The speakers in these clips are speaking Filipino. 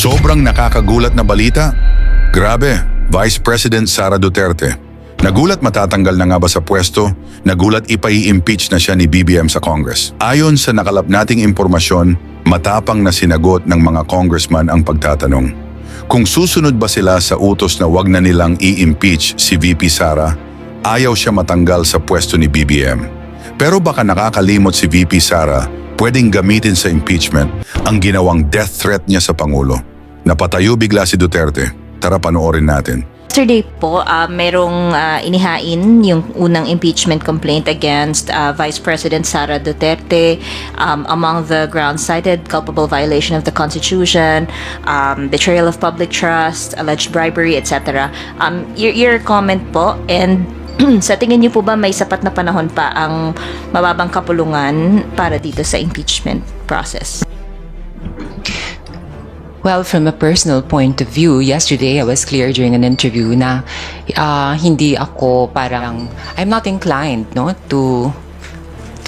Sobrang nakakagulat na balita. Grabe, Vice President Sara Duterte. Nagulat matatanggal na nga ba sa pwesto? Nagulat ipai-impeach na siya ni BBM sa Congress. Ayon sa nakalap nating impormasyon, matapang na sinagot ng mga congressman ang pagtatanong. Kung susunod ba sila sa utos na wag na nilang i-impeach si VP Sara, ayaw siya matanggal sa pwesto ni BBM. Pero baka nakakalimot si VP Sara, pwedeng gamitin sa impeachment ang ginawang death threat niya sa Pangulo. Napatayo bigla si Duterte. Tara panoorin natin. Yesterday po, merong inihain yung unang impeachment complaint against Vice President Sara Duterte. Among the grounds cited, culpable violation of the Constitution, betrayal of public trust, alleged bribery, etc. Your comment po, and sa tingin niyo po ba may sapat na panahon pa ang mababang kapulungan para dito sa impeachment process? Well, from a personal point of view, yesterday I was clear during an interview na hindi ako parang, I'm not inclined to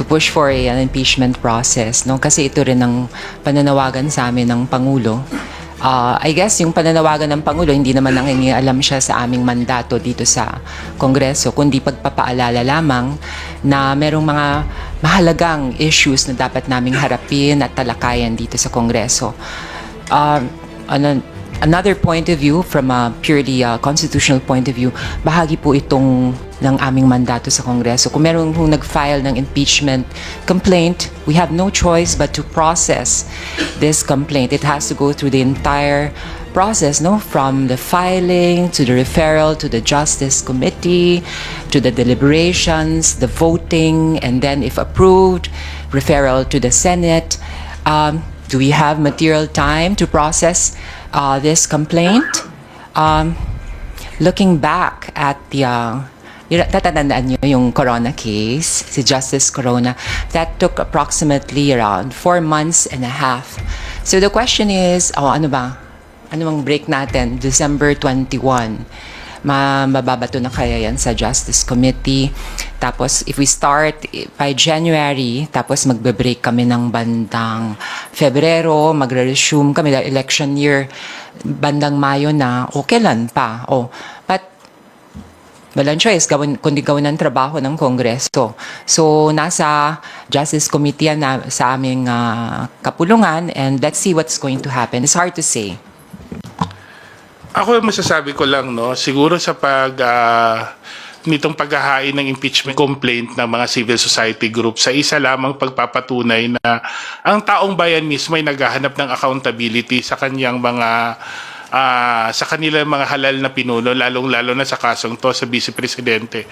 push for an impeachment process, no? Kasi ito rin ang pananawagan sa amin ng Pangulo. I guess yung pananawagan ng Pangulo, hindi naman nangingialam siya sa aming mandato dito sa Kongreso, kundi pagpapaalala lamang na merong mga mahalagang issues na dapat naming harapin at talakayan dito sa Kongreso. Another point of view, from a purely constitutional point of view, bahagi po itong ng aming mandato sa Kongreso. Kung meron kung nag-file ng impeachment complaint, we have no choice but to process this complaint. It has to go through the entire process, no? From the filing to the referral to the Justice Committee, to the deliberations, the voting, and then if approved, referral to the Senate. Do we have material time to process this complaint? Looking back at the tatatandaan nyo yung Corona case, si Justice Corona, that took approximately around 4 months and a half. So the question is, ano bang break natin? December 21. Mababato na kaya yan sa Justice Committee. Tapos if we start by January, tapos magbe-break kami ng bandang Febrero, magre-resume kami dahil election year, bandang Mayo na, kailan pa? But walang choice, kundi gawin ng trabaho ng Kongreso. So, nasa Justice Committee na sa aming kapulungan, and let's see what's going to happen. It's hard to say. Ako masasabi ko lang, siguro sa nitong paghahain ng impeachment complaint ng mga civil society groups, sa isa lamang pagpapatunay na ang taong bayan mismo ay naghahanap ng accountability sa kanyang sa kanilang mga halal na pinuno, lalong-lalo na sa kasong to sa Vice Presidente.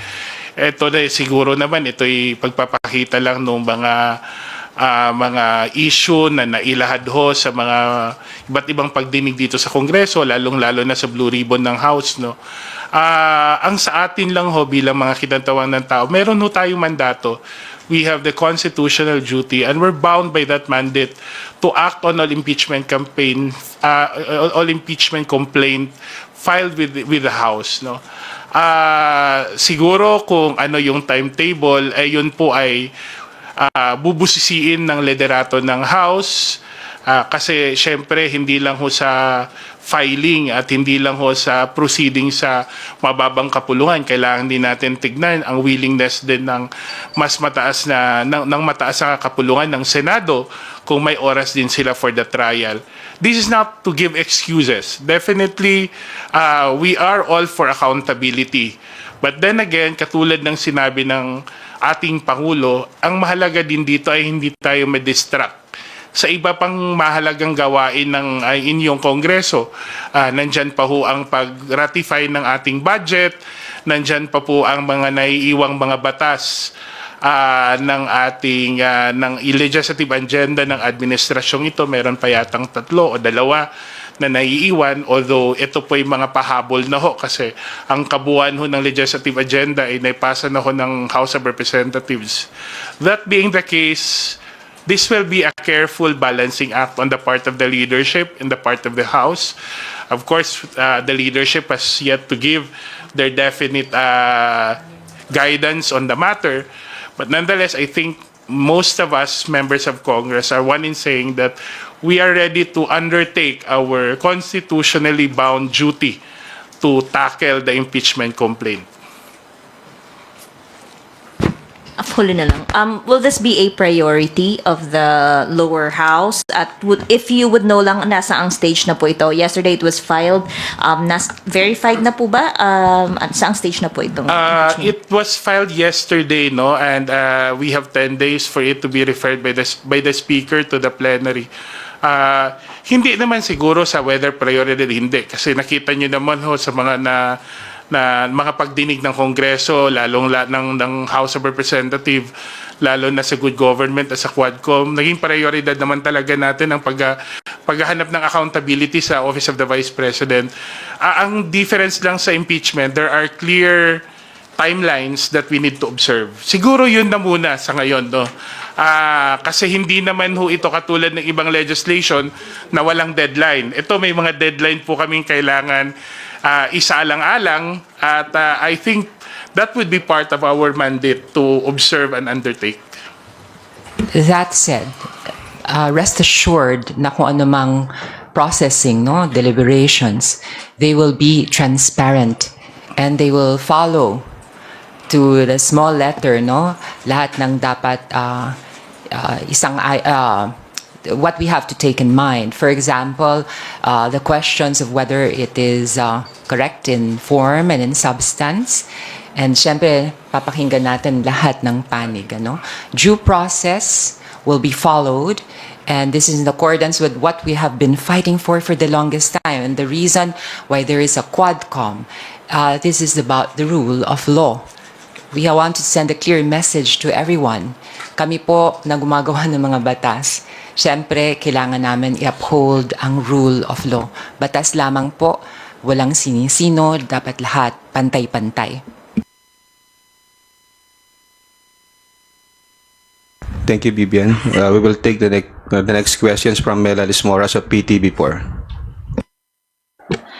Ito na siguro naman, ito'y pagpapakita lang ng mga issue na nailahad ho sa mga iba't ibang pagdinig dito sa Kongreso, lalong-lalo na sa Blue Ribbon ng House. Ang sa atin lang ho bilang mga kinatawang ng tao, meron ho tayong mandato. We have the constitutional duty and we're bound by that mandate to act on all impeachment complaint filed with the House. Siguro kung ano yung timetable, yun po ay bubusisiin ng liderato ng House, kasi syempre hindi lang ho sa filing at hindi lang ho sa proceeding sa mababang kapulungan, kailangan din natin tignan ang willingness din ng mas mataas na kapulungan ng Senado kung may oras din sila for the trial. This is not to give excuses. Definitely, we are all for accountability. But then again, katulad ng sinabi ng ating Pangulo, ang mahalaga din dito ay hindi tayo ma-distract sa iba pang mahalagang gawain ng inyong Kongreso. Nandyan pa ho ang pag-ratify ng ating budget, nandyan pa po ang mga naiiwang mga batas ng ating ng legislative agenda ng administrasyong ito. Meron pa yatang 3 o 2 na naiiwan, although ito po ay mga pahabol na ho kasi ang kabuuan ho ng legislative agenda ay naipasa na ho ng House of Representatives. That being the case, this will be a careful balancing act on the part of the leadership and the part of the House. Of course, the leadership has yet to give their definite guidance on the matter. But nonetheless, I think most of us members of Congress are one in saying that we are ready to undertake our constitutionally bound duty to tackle the impeachment complaint. Huli na lang. Will this be a priority of the lower house? At if you would know lang, nasa ang stage na po ito. Yesterday it was filed. Verified na po ba? At saang stage na po itong impeachment? It was filed yesterday, no, and we have 10 days for it to be referred by the speaker to the plenary. Hindi naman siguro sa whether priority hindi, kasi nakita niyo naman ho sa mga na mga pagdinig ng Kongreso, lalong ng House of Representatives, lalo na sa good government at sa Quadcom, naging prioridad naman talaga natin ang paghahanap ng accountability sa Office of the Vice President. Ang difference lang sa impeachment, there are clear timelines that we need to observe. Siguro yun na muna sa ngayon, no? Kasi hindi naman ho ito katulad ng ibang legislation na walang deadline. Ito may mga deadline po kaming kailangan isaalang-alang, at I think that would be part of our mandate to observe and undertake. That said, rest assured na kung ano mang processing, no, deliberations, they will be transparent and they will follow to the small letter, no, lahat ng dapat what we have to take in mind. For example, the questions of whether it is correct in form and in substance. And syempre, papakinggan natin lahat ng panig. Ano? Due process will be followed, and this is in accordance with what we have been fighting for the longest time. And the reason why there is a Quadcom, this is about the rule of law. We want to send a clear message to everyone. Kami po na gumagawa ng mga batas, syempre, kailangan namin i-uphold ang rule of law. Batas lamang po, walang sinisino, dapat lahat pantay-pantay. Thank you, Bibian. We will take the next questions from Melanie Moras of PTV4.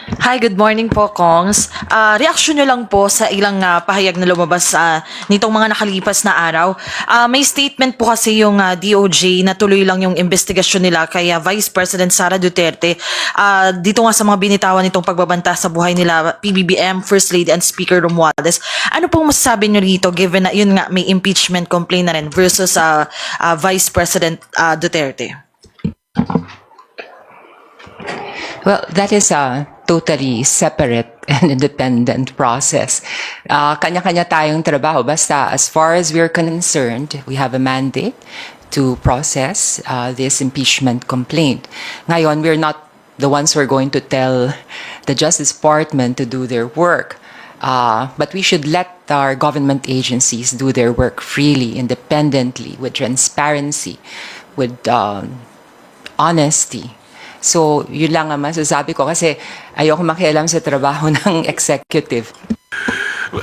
Hi, good morning po, Kongs. Reaksyon nyo lang po sa ilang pahayag na lumabas nitong mga nakalipas na araw. May statement po kasi yung DOJ na tuloy lang yung investigasyon nila kay Vice President Sara Duterte. Dito nga sa mga binitawan nitong pagbabanta sa buhay nila, PBBM, First Lady, and Speaker Romualdez. Ano pong masasabi nyo rito given na yun nga may impeachment complaint na rin versus Vice President Duterte? Well, that is a totally separate and independent process. Kanya-kanya tayong trabaho. Basta, as far as we're concerned, we have a mandate to process this impeachment complaint. Ngayon, we're not the ones who are going to tell the Justice Department to do their work. But we should let our government agencies do their work freely, independently, with transparency, with honesty. So, yun lang ang masasabi ko kasi ayoko makialam sa trabaho ng executive.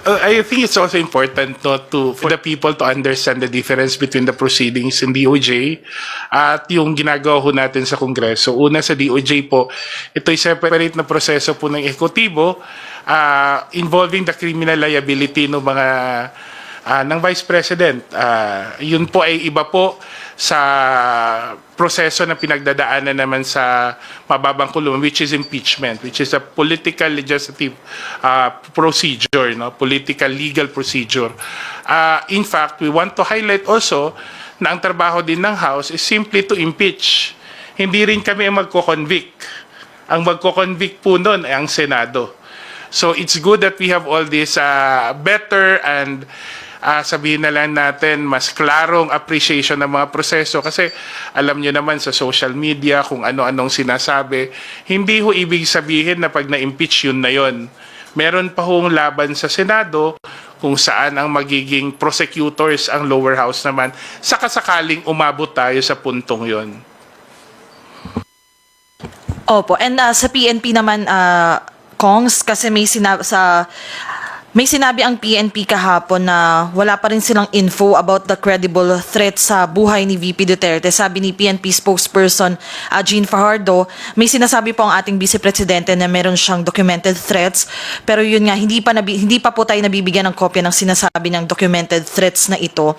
I think it's also important for the people to understand the difference between the proceedings in DOJ at yung ginagawa ho natin sa Kongreso. Una, sa DOJ po, ito'y separate na proseso po ng ekutibo involving the criminal liability ng mga ng Vice President. Yun po ay iba po sa proseso na pinagdadaanan naman sa mababang kulungan, which is impeachment, which is a political legislative procedure, no? Political legal procedure. In fact, we want to highlight also na ang trabaho din ng House is simply to impeach. Hindi rin kami ang magko-convict. Ang magko-convict po nun ay ang Senado. So it's good that we have all this better and sabihin na lang natin, mas klarong appreciation ng mga proseso kasi alam nyo naman sa social media kung ano-anong sinasabi. Hindi ho ibig sabihin na pag na-impeach yun na yun. Meron pa hong laban sa Senado kung saan ang magiging prosecutors ang lower house naman sakasakaling umabot tayo sa puntong yun. Opo, and sa PNP naman, Kongs, kasi may May sinabi ang PNP kahapon na wala pa rin silang info about the credible threat sa buhay ni VP Duterte. Sabi ni PNP spokesperson Jean Fajardo, may sinasabi po ang ating Vice Presidente na meron siyang documented threats. Pero yun nga, hindi pa po tayo nabibigyan ng kopya ng sinasabi ng documented threats na ito.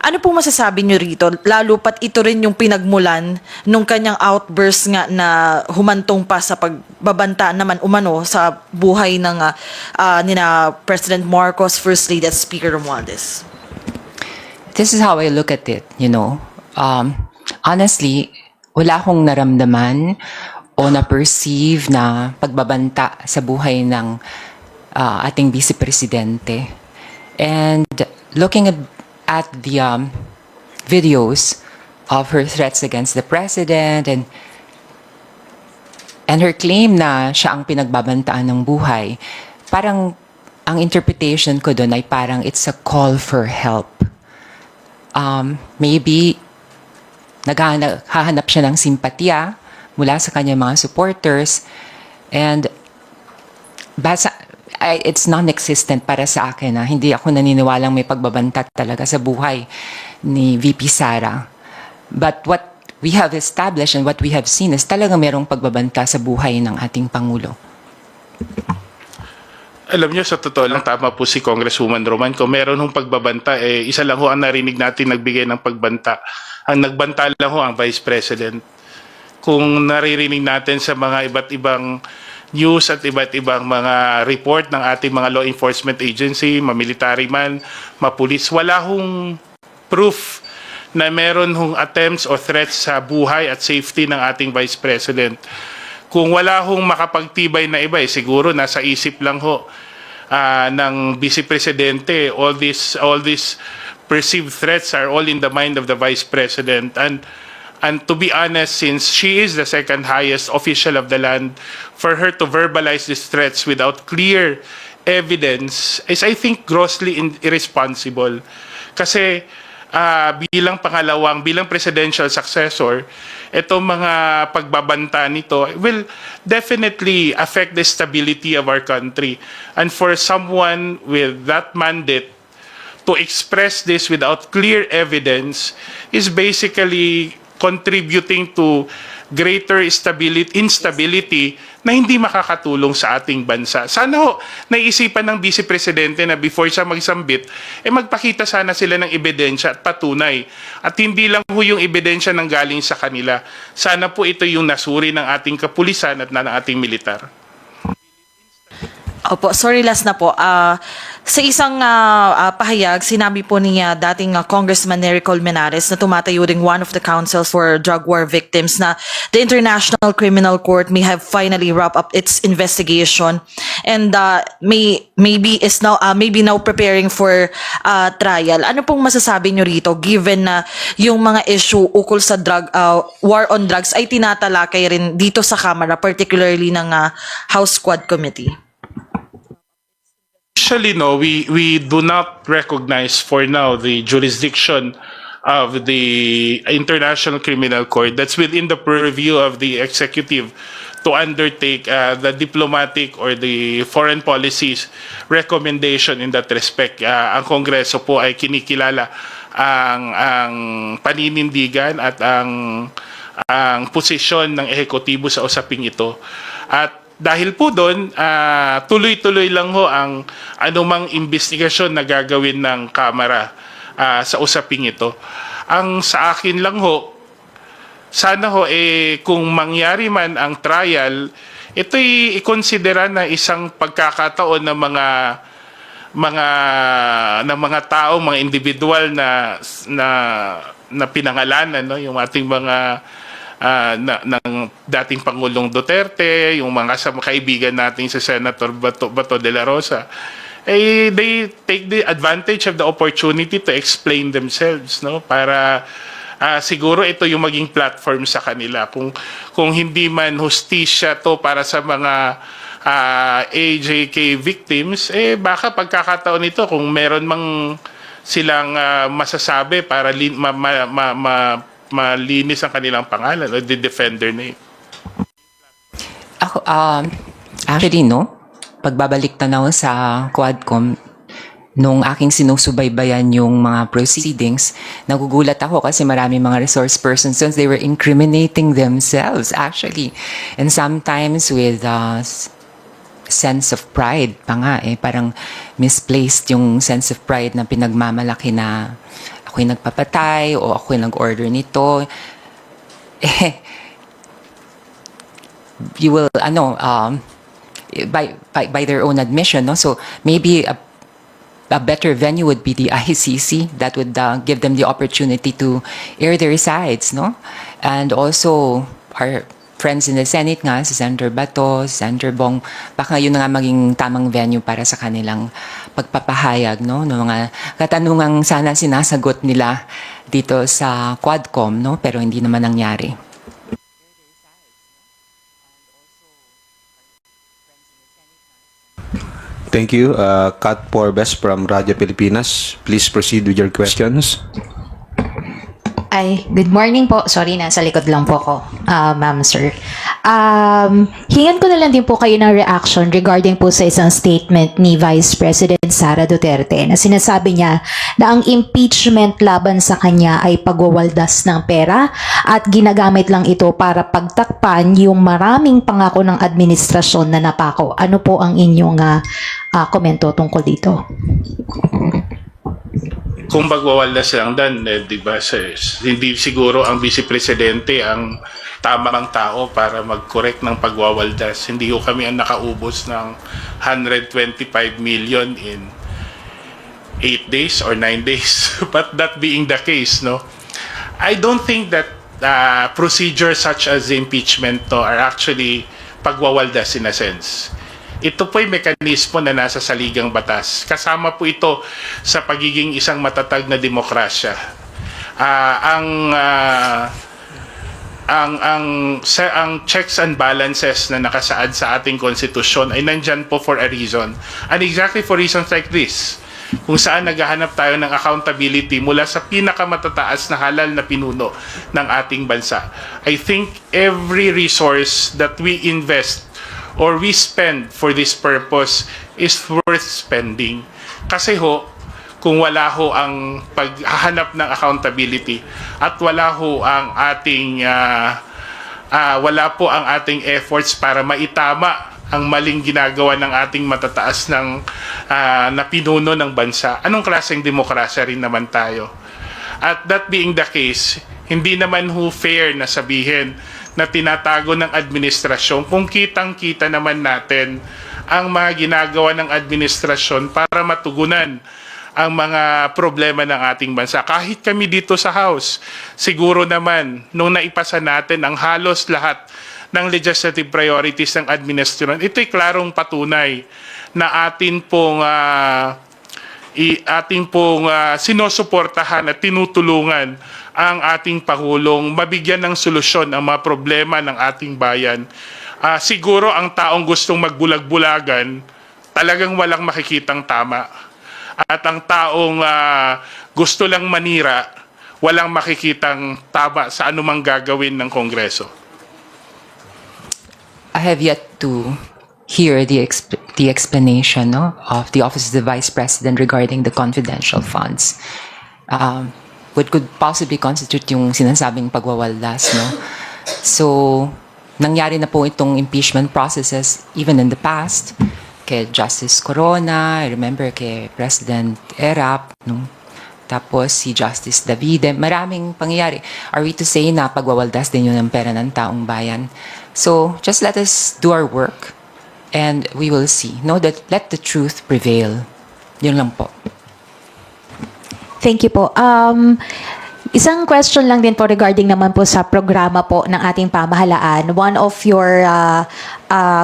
Ano pong masasabi nyo rito? Lalo pat ito rin yung pinagmulan nung kanyang outburst nga na humantong pa sa pagbabanta naman umano sa buhay ng nina President Marcos, First Lady at Speaker Romualdez. This is how I look at it, you know. Honestly, wala akong naramdaman o na-perceive na pagbabanta sa buhay ng ating Vice Presidente. And looking at the videos of her threats against the President and her claim na siya ang pinagbabantaan ng buhay, parang ang interpretation ko doon ay parang it's a call for help. Maybe naghahanap siya ng simpatya mula sa kanyang mga supporters, and it's non-existent para sa akin. Hindi ako naniniwalang may pagbabanta talaga sa buhay ni VP Sara. But what we have established and what we have seen is talagang merong pagbabanta sa buhay ng ating Pangulo. Alam niyo, sa totoo lang, tama po si Congresswoman Roman. Kung meron hong pagbabanta, isa lang ho ang narinig natin nagbigay ng pagbanta. Ang nagbanta lang ho ang Vice President. Kung naririnig natin sa mga iba't ibang news at iba't ibang mga report ng ating mga law enforcement agency, mamilitary man, mapulis, wala hong proof na meron hong attempts or threats sa buhay at safety ng ating Vice President. Kung wala hong makapagtibay na iba, siguro nasa isip lang ho ng Vice Presidente. All these perceived threats are all in the mind of the Vice President. And to be honest, since she is the second highest official of the land, for her to verbalize these threats without clear evidence is, I think, grossly irresponsible. Kasi bilang presidential successor, itong mga pagbabanta nito will definitely affect the stability of our country. And for someone with that mandate to express this without clear evidence is basically contributing to greater instability na hindi makakatulong sa ating bansa. Sana ho, naisipan ng Vice Presidente na before siya magsambit, magpakita sana sila ng ebidensya at patunay. At hindi lang ho yung ebidensya nang galing sa kanila. Sana po ito yung nasuri ng ating kapulisan at ng ating militar. Opo, sorry, last na po. Sa isang pahayag, sinabi po niya dating Congressman Nery Colmenares na tumatayo ring one of the councils for drug war victims na the International Criminal Court may have finally wrapped up its investigation and maybe now preparing for trial. Ano pong masasabi nyo rito given na yung mga issue ukol sa war on drugs ay tinatalakay rin dito sa Kamara, particularly ng House Squad Committee? Actually, no, we do not recognize for now the jurisdiction of the International Criminal Court. That's within the purview of the executive to undertake the diplomatic or the foreign policies recommendation in that respect. Ang Kongreso po ay kinikilala ang paninindigan at ang posisyon ng ehekutibo sa usaping ito. At dahil po doon, tuloy-tuloy lang ho ang anumang investigasyon na gagawin ng Kamara sa usaping ito. Ang sa akin lang ho, sana ho kung mangyari man ang trial, ito'y ikonsidera na isang pagkakataon ng mga tao, mga individual na pinangalanan, no, yung ating mga ng dating Pangulong Duterte, yung mga kaibigan natin sa Senator Bato de la Rosa, they take the advantage of the opportunity to explain themselves, no, para siguro ito yung maging platform sa kanila. Kung hindi man hustisya to para sa mga AJK victims, baka pagkakataon ito kung meron mang silang masasabi para malinis ang kanilang pangalan o the defender name. Ako, actually, no. pagbabalik tanaw sa Quadcom, nung aking sinusubaybayan yung mga proceedings, nagugulat ako kasi marami mga resource persons since they were incriminating themselves actually. And sometimes with sense of pride pa nga parang misplaced yung sense of pride na pinagmamalaki na ako'y nagpapatay o ako'y nag-order nito. You will, by their own admission, no? So maybe a better venue would be the ICC that would give them the opportunity to air their sides, no? And also, our friends in the Senate nga, si Senator Bato, si Senator Bong, baka yun na nga maging tamang venue para sa kanilang pagpapahayag, no? No, mga katanungang sana sinasagot nila dito sa Quadcom, no? Pero hindi naman nangyari. Thank you. Kat Porbes from Radyo Pilipinas. Please proceed with your questions. Ay, good morning po. Sorry, nasa likod lang po ako, ma'am, sir. Hingan ko na lang din po kayo ng reaction regarding po sa isang statement ni Vice President Sara Duterte na sinasabi niya na ang impeachment laban sa kanya ay pagwawaldas ng pera at ginagamit lang ito para pagtakpan yung maraming pangako ng administrasyon na napako. Ano po ang inyong komento tungkol dito? Kung magwawaldas lang dan, di ba, hindi siguro ang Vice Presidente ang tamang tao para mag-correct ng pagwawaldas. Hindi ko kami ang nakaubos ng 125 million in 8 days or 9 days. But that being the case, no, I don't think that procedures such as impeachment are actually pagwawaldas in a sense. Ito po'y mekanismo na nasa saligang batas. Kasama po ito sa pagiging isang matatag na demokrasya. Ang checks and balances na nakasaad sa ating konstitusyon ay nandyan po for a reason. And exactly for reasons like this, kung saan naghahanap tayo ng accountability mula sa pinakamatataas na halal na pinuno ng ating bansa. I think every resource that we invest or we spend for this purpose is worth spending. Kasi kung wala ang paghahanap ng accountability at wala ang ating efforts para maitama ang maling ginagawa ng ating matataas na pinuno ng bansa, anong klaseng demokrasya rin naman tayo? At that being the case, hindi naman fair na sabihin na tinatago ng administrasyon kung kitang-kita naman natin ang mga ginagawa ng administrasyon para matugunan ang mga problema ng ating bansa. Kahit kami dito sa House, siguro naman nung naipasa natin ang halos lahat ng legislative priorities ng administrasyon, ito'y klarong patunay na atin pong sinusuportahan at tinutulungan ang ating Pangulong mabigyan ng solusyon ang mga problema ng ating bayan. Siguro ang taong gustong magbulag-bulagan, talagang walang makikitang tama. At ang taong gusto lang manira, walang makikitang tama sa anumang gagawin ng Kongreso. I have yet to hear the explanation, no, of the Office of the Vice President regarding the confidential funds. What could possibly constitute yung sinasabing pagwawaldas, no? So, nangyari na po itong impeachment processes even in the past. Kay Justice Corona, I remember kay President Erap, no? Tapos si Justice Davide, maraming pangyayari. Are we to say na pagwawaldas din yun ng pera ng taong bayan? So, just let us do our work and we will see. No, that let the truth prevail. Yun lang po. Thank you po. Isang question lang din po regarding naman po sa programa po ng ating pamahalaan. One of your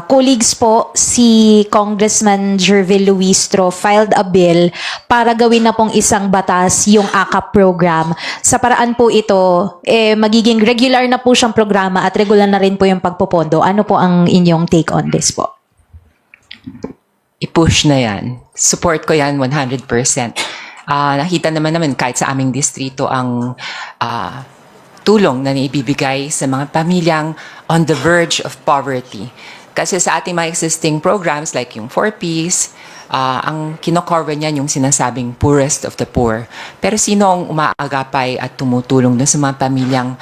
colleagues po, si Congressman Jervil Luistro, filed a bill para gawin na pong isang batas yung AKAP program. Sa paraan po ito, magiging regular na po siyang programa at regular na rin po yung pagpopondo. Ano po ang inyong take on this po? I-push na yan. Support ko yan 100%. Nakita naman kahit sa aming distrito ang tulong na naibibigay sa mga pamilyang on the verge of poverty. Kasi sa ating mga existing programs like yung 4Ps, ang kinocover niyan yung sinasabing poorest of the poor. Pero sino ang umaagapay at tumutulong dun sa mga pamilyang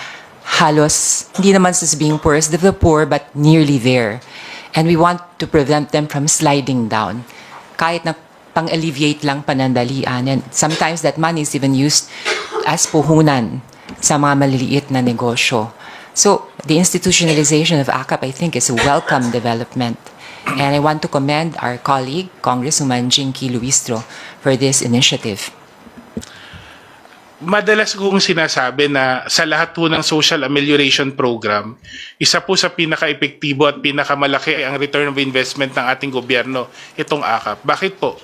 halos, hindi naman sasabing poorest of the poor, but nearly there. And we want to prevent them from sliding down. Kahit na pang-alleviate lang panandalian. And sometimes that money is even used as puhunan sa mga maliliit na negosyo. So, the institutionalization of AKAP, I think, is a welcome development. And I want to commend our colleague, Congresswoman Jinky Luistro, for this initiative. Madalas kong sinasabi na sa lahat po ng social amelioration program, isa po sa pinaka-epektibo at pinakamalaki ay ang return of investment ng ating gobyerno, itong AKAP. Bakit po?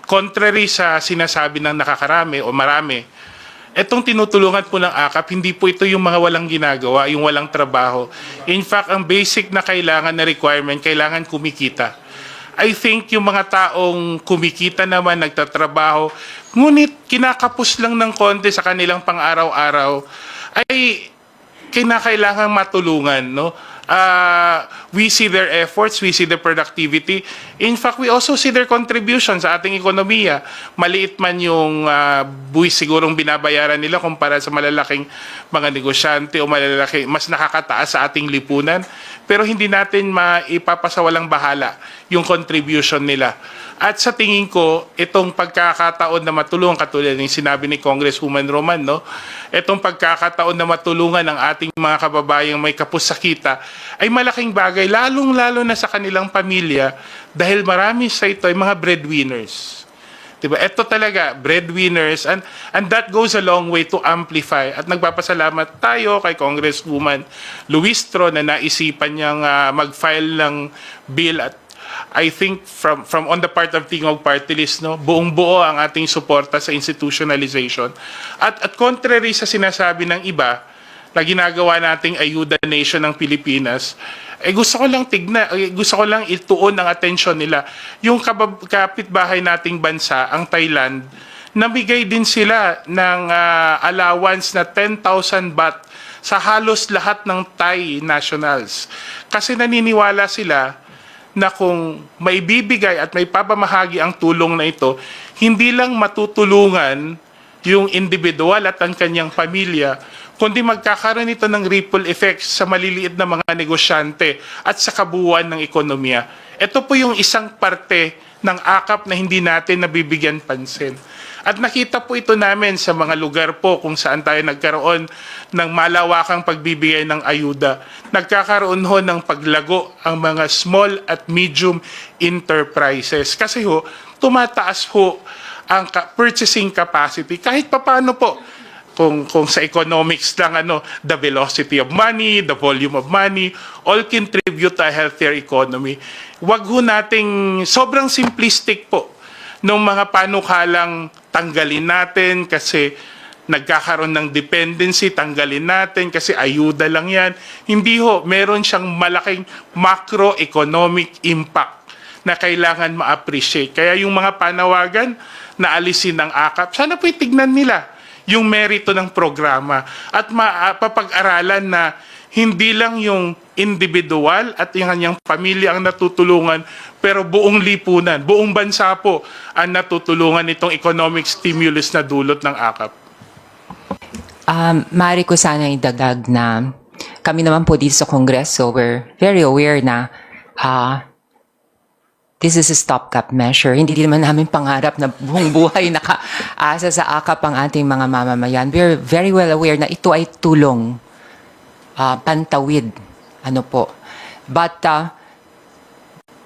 Contrary sa sinasabi ng nakakarami o marami, itong tinutulungan po ng AKAP, hindi po ito yung mga walang ginagawa, yung walang trabaho. In fact, ang basic na kailangan na requirement, kailangan kumikita. I think yung mga taong kumikita naman, nagtatrabaho, ngunit kinakapos lang ng konti sa kanilang pang-araw-araw, ay kinakailangan matulungan, no? We see their efforts, we see their productivity. In fact, we also see their contribution sa ating ekonomiya. Maliit man yung buwis sigurong binabayaran nila kumpara sa malalaking mga negosyante o malalaki, mas nakakataas sa ating lipunan. Pero hindi natin maipapasawalang bahala yung contribution nila. At sa tingin ko, itong pagkakataon na matulungan, katulad ng sinabi ni Congresswoman Roman, no? Itong pagkakataon na matulungan ng ating mga kababayang may kapusakita ay malaking bagay, lalong-lalo na sa kanilang pamilya dahil marami sa ito ay mga breadwinners. Diba? Ito talaga, breadwinners, and that goes a long way to amplify. At nagpapasalamat tayo kay Congresswoman Luistro na naisipan niyang mag-file ng bill at I think from on the part of Tingog Party List, no, buong-buo ang ating suporta sa institutionalization. At contrary sa sinasabi ng iba na ginagawa nating ayuda nation ng Pilipinas, gusto ko lang ituon ang atensyon nila. Yung kapitbahay nating bansa, ang Thailand, namigay din sila ng allowance na 10,000 baht sa halos lahat ng Thai nationals. Kasi naniniwala sila na kung may bibigay at may papamahagi ang tulong na ito, hindi lang matutulungan yung individual at ang kanyang pamilya, kundi magkakaroon ito ng ripple effects sa maliliit na mga negosyante at sa kabuuan ng ekonomiya. Ito po yung isang parte ng AKAP na hindi natin nabibigyan pansin. At nakita po ito namin sa mga lugar po kung saan tayo nagkaroon ng malawakang pagbibigay ng ayuda. Nagkakaroon ho ng paglago ang mga small at medium enterprises. Kasi ho, tumataas ho ang purchasing capacity. Kahit papaano po, kung sa economics lang, the velocity of money, the volume of money, all contribute to a healthier economy. Wag ho nating sobrang simplistic po nung mga panukalang tanggalin natin kasi nagkakaroon ng dependency, tanggalin natin kasi ayuda lang yan. Hindi ho, meron siyang malaking macroeconomic impact na kailangan ma-appreciate. Kaya yung mga panawagan na alisin ng AKAP, sana po itignan nila yung merito ng programa at mapapag-aralan na hindi lang yung individual at yung kanyang pamilya ang natutulungan, pero buong lipunan, buong bansa po ang natutulungan itong economic stimulus na dulot ng AKAP. Maaari ko sana idagdag na kami naman po dito sa Kongreso, we're very aware na this is a stopgap measure. Hindi naman namin pangarap na buong buhay nakaasa sa AKAP ang ating mga mamamayan. We're very well aware na ito ay tulong, pantawid. But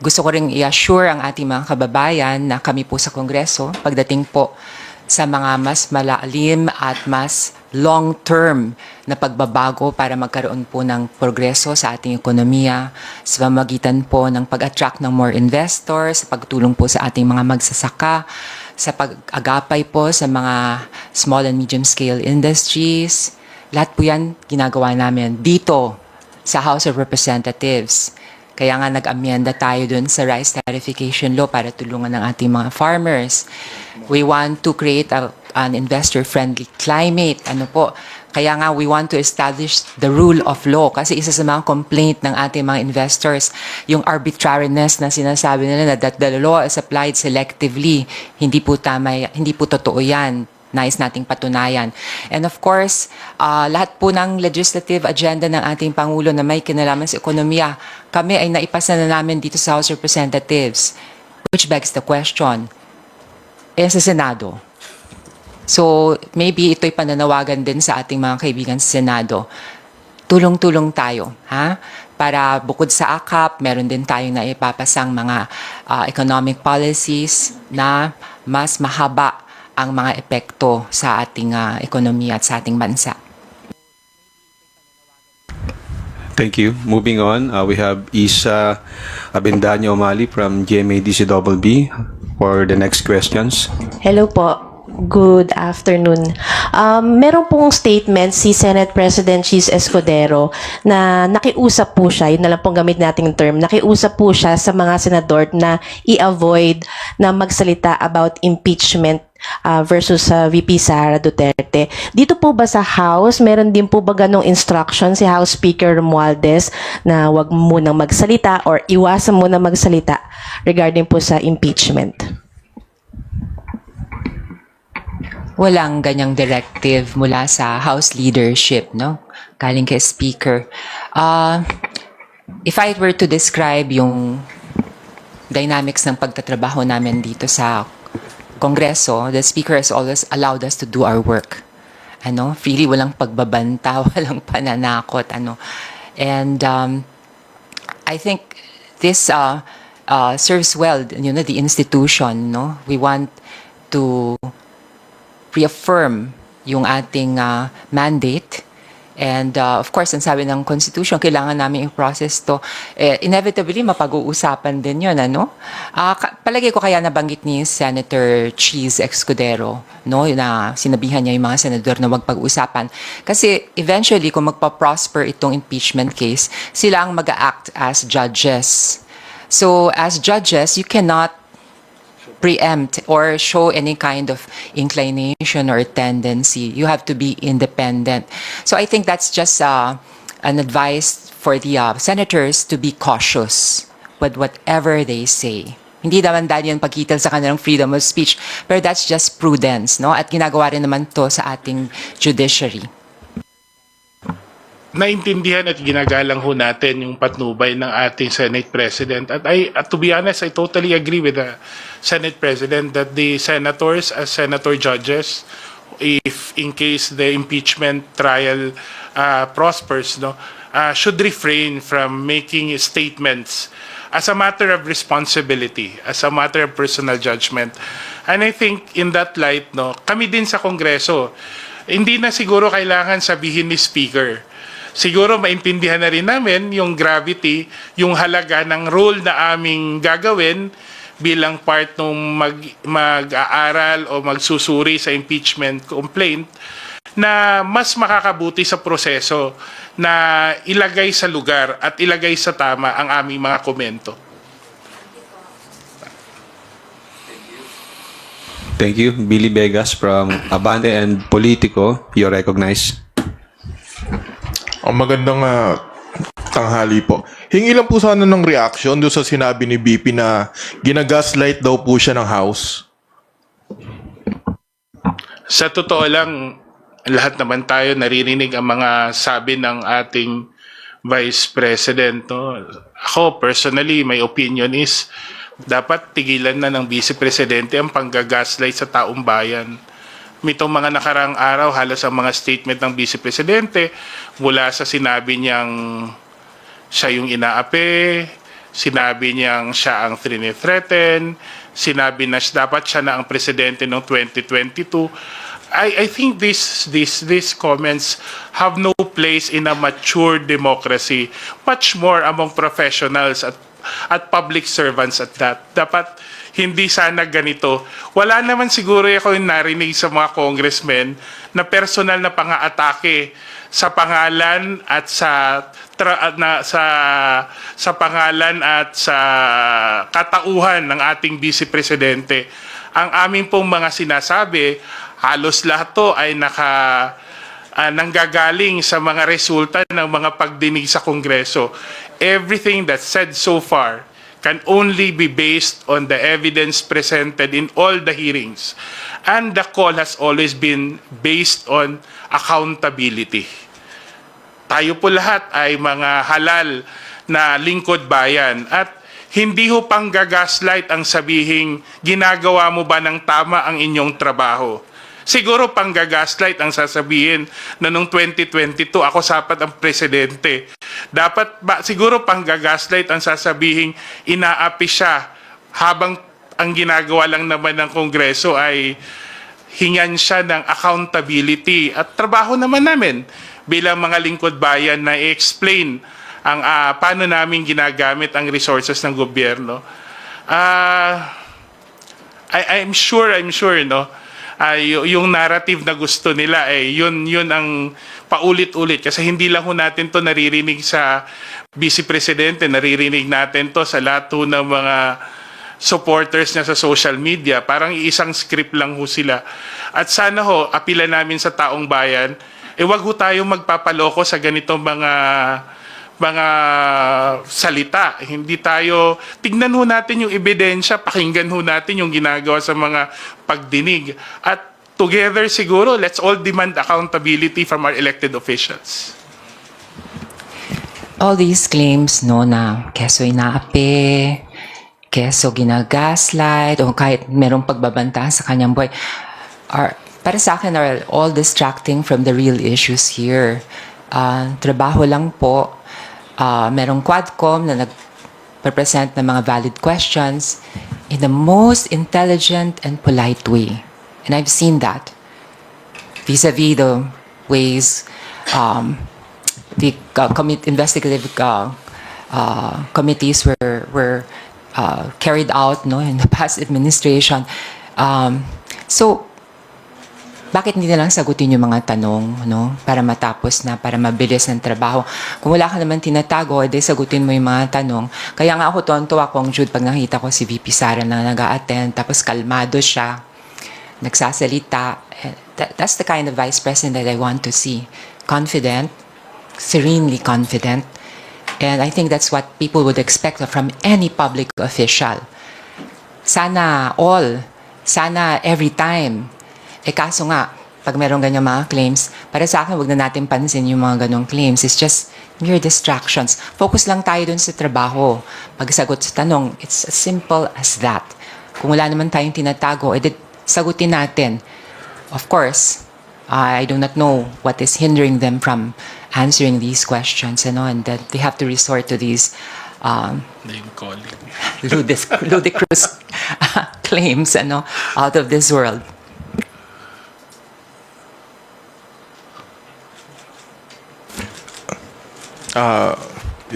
gusto ko rin i-assure ang ating mga kababayan na kami po sa Kongreso, pagdating po sa mga mas malalim at mas long-term na pagbabago para magkaroon po ng progreso sa ating ekonomiya, sa pamamagitan po ng pag-attract ng more investors, sa pagtulong po sa ating mga magsasaka, sa pag-agapay po sa mga small and medium-scale industries. Lahat po yan ginagawa namin dito sa House of Representatives. Kaya nga nag-amyenda tayo dun sa rice tariffication law para tulungan ng ating mga farmers. We want to create an investor-friendly climate. Kaya nga, we want to establish the rule of law kasi isa sa mga complaint ng ating mga investors, yung arbitrariness na sinasabi nila na that the law is applied selectively. Hindi po tama, hindi po totoo yan. Nais nating patunayan. And of course, lahat po ng legislative agenda ng ating Pangulo na may kinalaman sa ekonomiya, kami ay naipasa na namin dito sa House of Representatives. Which begs the question, sa Senado. So, maybe ito'y pananawagan din sa ating mga kaibigan sa Senado. Tulong-tulong tayo, ha? Para bukod sa AKAP, meron din tayong naipapasang mga economic policies na mas mahaba ang mga epekto sa ating ekonomiya at sa ating bansa. Thank you. Moving on, we have Isa Abendaño Omali from GMA-DCBB for the next questions. Hello po. Good afternoon. Meron pong statement si Senate President Cheese Escudero na nakiusap po siya, yun na lang pong gamit nating term, nakiusap po siya sa mga senador na i-avoid na magsalita about impeachment versus VP Sara Duterte. Dito po ba sa House, meron din po ba ganong instruction si House Speaker Romualdez na wag munang magsalita or iwasan muna magsalita regarding po sa impeachment? Walang ganyang directive mula sa House leadership, no? Galing kay Speaker. If I were to describe yung dynamics ng pagtatrabaho namin dito sa Kongreso, the Speaker has always allowed us to do our work. Freely, walang pagbabanta, walang pananakot, And I think this serves well, the institution, no? We want to reaffirm yung ating mandate. And of course, ang sabi ng Constitution, kailangan namin i-process to. Inevitably, mapag-uusapan din yun, palagi ko kaya nabanggit ni Senator Cheese Escudero, no, na sinabihan niya yung mga senador na magpag-usapan. Kasi eventually, kung magpa-prosper itong impeachment case, sila ang mag-act as judges. So, as judges, you cannot preempt or show any kind of inclination or tendency. You have to be independent. So I think that's just an advice for the senators to be cautious with whatever they say. Hindi naman dahil yan pagkita sa kanilang freedom of speech, pero that's just prudence, no? At ginagawa rin naman to sa ating judiciary. Naintindihan at ginagalang ho natin yung patnubay ng ating Senate President. At to be honest, I totally agree with the Senate President that the senators as senator judges, if in case the impeachment trial prospers, should refrain from making statements as a matter of responsibility, as a matter of personal judgment. And I think in that light, kami din sa Kongreso, hindi na siguro kailangan sabihin ni Speaker. Siguro maintindihan na rin namin yung gravity, yung halaga ng role na aming gagawin bilang part ng mag-aaral o magsusuri sa impeachment complaint na mas makakabuti sa proseso na ilagay sa lugar at ilagay sa tama ang aming mga komento. Thank you. Billy Vegas from Abante and Politico. You're recognized. Ang magandang tanghali po. Hingi lang po sana ng reaction doon sa sinabi ni BP na ginagaslight daw po siya ng House. Sa totoo lang, lahat naman tayo naririnig ang mga sabi ng ating Vice President. Ako, personally, my opinion is dapat tigilan na ng Vice Presidente ang panggagaslight sa taong bayan. Mitong mga nakarang araw, halos ang mga statement ng Vice Presidente mula sa sinabi niyang siya yung inaapi, sinabi niyang siya ang threaten, sinabi na dapat siya na ang presidente noong 2022. I think these comments have no place in a mature democracy, much more among professionals at public servants at that. Dapat hindi sana ganito. Wala naman siguro ako yung narinig sa mga congressmen na personal na pang-aatake sa pangalan at sa pangalan at sa katauhan ng ating Vice Presidente. Ang aming pong mga sinasabi, halos lahat to ay nanggagaling sa mga resulta ng mga pagdinig sa Kongreso. Everything that's said so far can only be based on the evidence presented in all the hearings. And the call has always been based on accountability. Tayo po lahat ay mga halal na lingkod bayan at hindi ho pang gagaslight ang sabihing ginagawa mo ba ng tama ang inyong trabaho. Siguro pang gagaslight ang sasabihin na noong 2022 ako sapat ang presidente. Dapat ba siguro pang gagaslight ang sasabihin inaapi siya habang ang ginagawa lang naman ng Kongreso ay hingan siya ng accountability at trabaho naman namin bilang mga lingkod bayan na i-explain ang paano namin ginagamit ang resources ng gobyerno. I'm sure no, yung narrative na gusto nila yun ang paulit-ulit kasi hindi lang ho natin to naririnig sa Vice Presidente, naririnig natin to sa lahat ho ng mga supporters niya sa social media. Parang isang script lang ho sila. At sana ho, apila namin sa taong bayan, wag ho tayong magpapaloko sa ganitong mga salita. Hindi tayo, tignan ho natin yung ebidensya, pakinggan ho natin yung ginagawa sa mga pagdinig. At together siguro, let's all demand accountability from our elected officials. All these claims, no, na keso inaapi, keso ginagaslight, o kahit merong pagbabanta sa kanyang buhay, para sa akin are all distracting from the real issues here. Trabaho lang po. Merong Quadcom na nag-represent ng mga valid questions in the most intelligent and polite way. And I've seen that vis-a-vis the ways the investigative committees were carried out, no, in the past administration. So, bakit hindi na lang sagutin yung mga tanong, no? Para matapos na, para mabilis ng trabaho. Kung wala ka naman tinatago, edi sagutin mo yung mga tanong. Kaya nga ako tonto ako, Jude, pag nakita ko si VP Sara na nag-a-attend, tapos kalmado siya, nagsasalita. That's the kind of Vice President that I want to see. Confident, serenely confident. And I think that's what people would expect from any public official. Sana every time. Kaso nga, pag meron ganyan mga claims, para sa akin, wag na natin pansin yung mga ganong claims. It's just mere distractions. Focus lang tayo dun sa trabaho. Pagsagot sa tanong, it's as simple as that. Kung wala naman tayong tinatago, edi sagutin natin. Of course, I do not know what is hindering them from answering these questions, and that they have to resort to these Name calling. ludicrous claims, out of this world.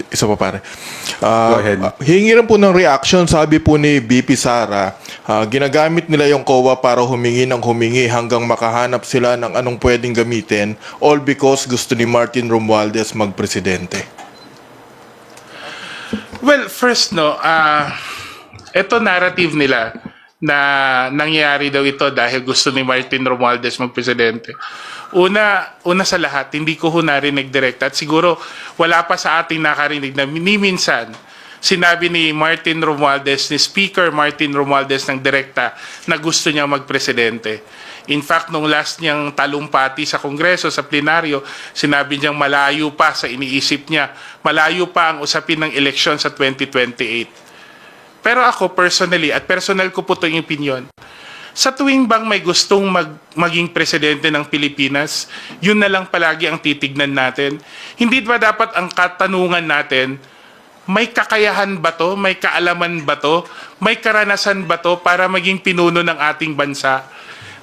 Isa pa pare. Go ahead. Hingi rin po ng reaction, sabi po ni BP Sara, ginagamit nila yung COA para humingi ng humingi hanggang makahanap sila ng anong pwedeng gamitin, all because gusto ni Martin Romualdez magpresidente. Well, first, ito narrative nila na nangyayari daw ito dahil gusto ni Martin Romualdez magpresidente. Una sa lahat, hindi ko ho narinig direct at siguro wala pa sa ating nakarinig na minsan sinabi ni Martin Romualdez, ni Speaker Martin Romualdez ng direkta na gusto niya magpresidente. In fact, nung last niyang talumpati sa Kongreso, sa plenaryo, sinabi niyang malayo pa sa iniisip niya, malayo pa ang usapin ng eleksyon sa 2028. Pero ako personally, at personal ko po ito yung opinion, sa tuwing bang may gustong maging presidente ng Pilipinas, yun na lang palagi ang titignan natin. Hindi ba dapat ang katanungan natin, may kakayahan ba to? May kaalaman ba to? May karanasan ba to para maging pinuno ng ating bansa?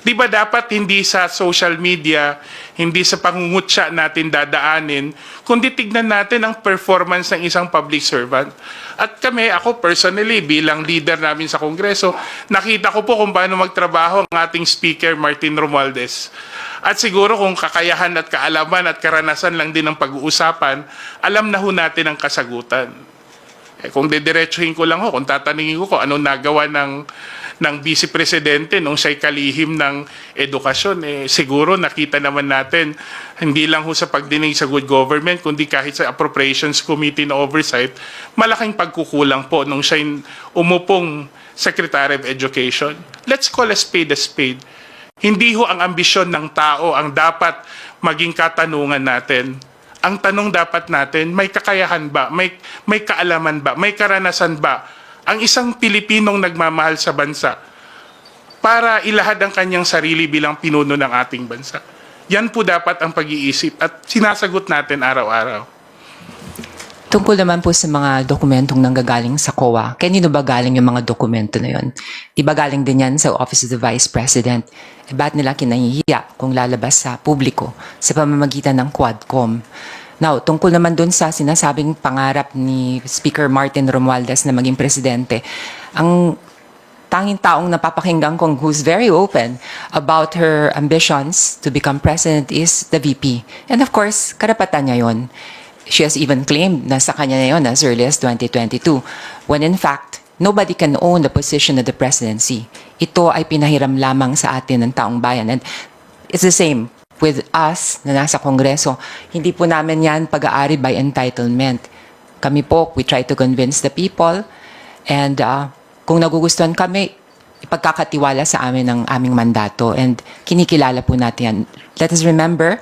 Di ba dapat hindi sa social media, hindi sa pangungutya natin dadaanin, kundi tignan natin ang performance ng isang public servant. At ako personally, bilang leader namin sa Kongreso, nakita ko po kung paano magtrabaho ang ating Speaker Martin Romualdez. At siguro kung kakayahan at kaalaman at karanasan lang din ang pag-uusapan, alam na ho natin ang kasagutan. Kung dediretsuhin ko lang ho, kung tatanungin ko anong nagawa ng Vice Presidente nung siya'y kalihim ng edukasyon. Siguro nakita naman natin, hindi lang ho sa pagdinig sa good government, kundi kahit sa Appropriations Committee na oversight, malaking pagkukulang po nung siya'y umupong Secretary of Education. Let's call a spade a spade. Hindi ho ang ambisyon ng tao ang dapat maging katanungan natin. Ang tanong dapat natin, may kakayahan ba? May kaalaman ba? May karanasan ba? Ang isang Pilipinong nagmamahal sa bansa para ilahad ang kanyang sarili bilang pinuno ng ating bansa. Yan po dapat ang pag-iisip at sinasagot natin araw-araw. Tungkol naman po sa mga dokumentong nanggagaling sa COA, kanino ba galing yung mga dokumento na yun? Di ba galing din yan sa Office of the Vice President? Ba't nila kinahihiya kung lalabas sa publiko sa pamamagitan ng Quadcom? Now, tungkol naman dun sa sinasabing pangarap ni Speaker Martin Romualdez na maging presidente, ang tanging taong napapakinggan kong who's very open about her ambitions to become president is the VP. And of course, karapatan niya yun. She has even claimed na sa kanya na yun as early as 2022, when in fact, nobody can own the position of the presidency. Ito ay pinahiram lamang sa atin ng taong bayan. And it's the same with us na nasa Kongreso. Hindi po namin yan pag-aari by entitlement. Kami po, we try to convince the people. And kung nagugustuhan kami, ipagkakatiwala sa amin ang aming mandato. And kinikilala po natin yan. Let us remember,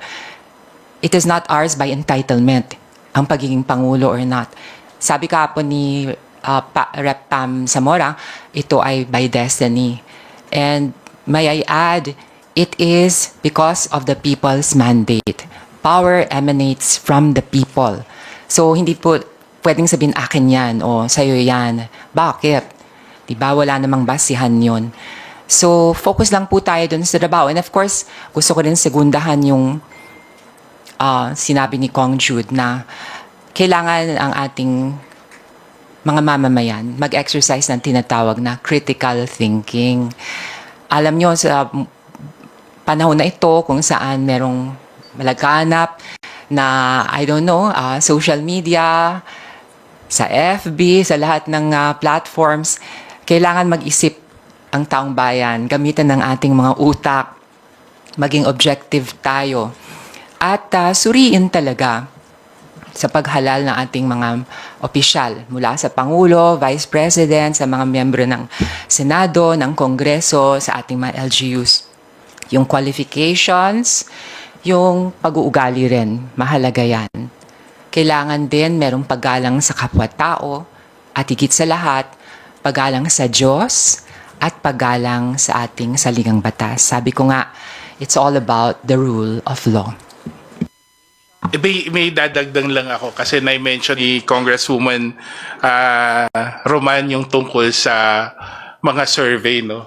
it is not ours by entitlement, ang pagiging Pangulo or not. Sabi ka po ni Rep. Pam Zamora, ito ay by destiny. And may I add, it is because of the people's mandate. Power emanates from the people. So, hindi po pwedeng sabihin akin yan o sa'yo yan. Bakit? Diba? Wala namang basihan yun. So, focus lang po tayo dun sa trabaho. And of course, gusto ko rin segundahan yung sinabi ni Kong Jude na kailangan ang ating mga mamamayan mag-exercise ng tinatawag na critical thinking. Alam nyo, sa panahon na ito kung saan merong malaganap na, I don't know, social media, sa FB, sa lahat ng platforms, kailangan mag-isip ang taong bayan, gamitan ng ating mga utak, maging objective tayo, at suriin talaga sa paghalal ng ating mga opisyal mula sa Pangulo, Vice President, sa mga miyembro ng Senado, ng Kongreso, sa ating mga LGUs. Yung qualifications, yung pag-uugali rin, mahalaga yan. Kailangan din merong paggalang sa kapwa-tao at higit sa lahat, paggalang sa Diyos at paggalang sa ating saligang batas. Sabi ko nga, it's all about the rule of law. May dadagdag lang ako kasi na-mention ni Congresswoman Roman yung tungkol sa mga survey, no?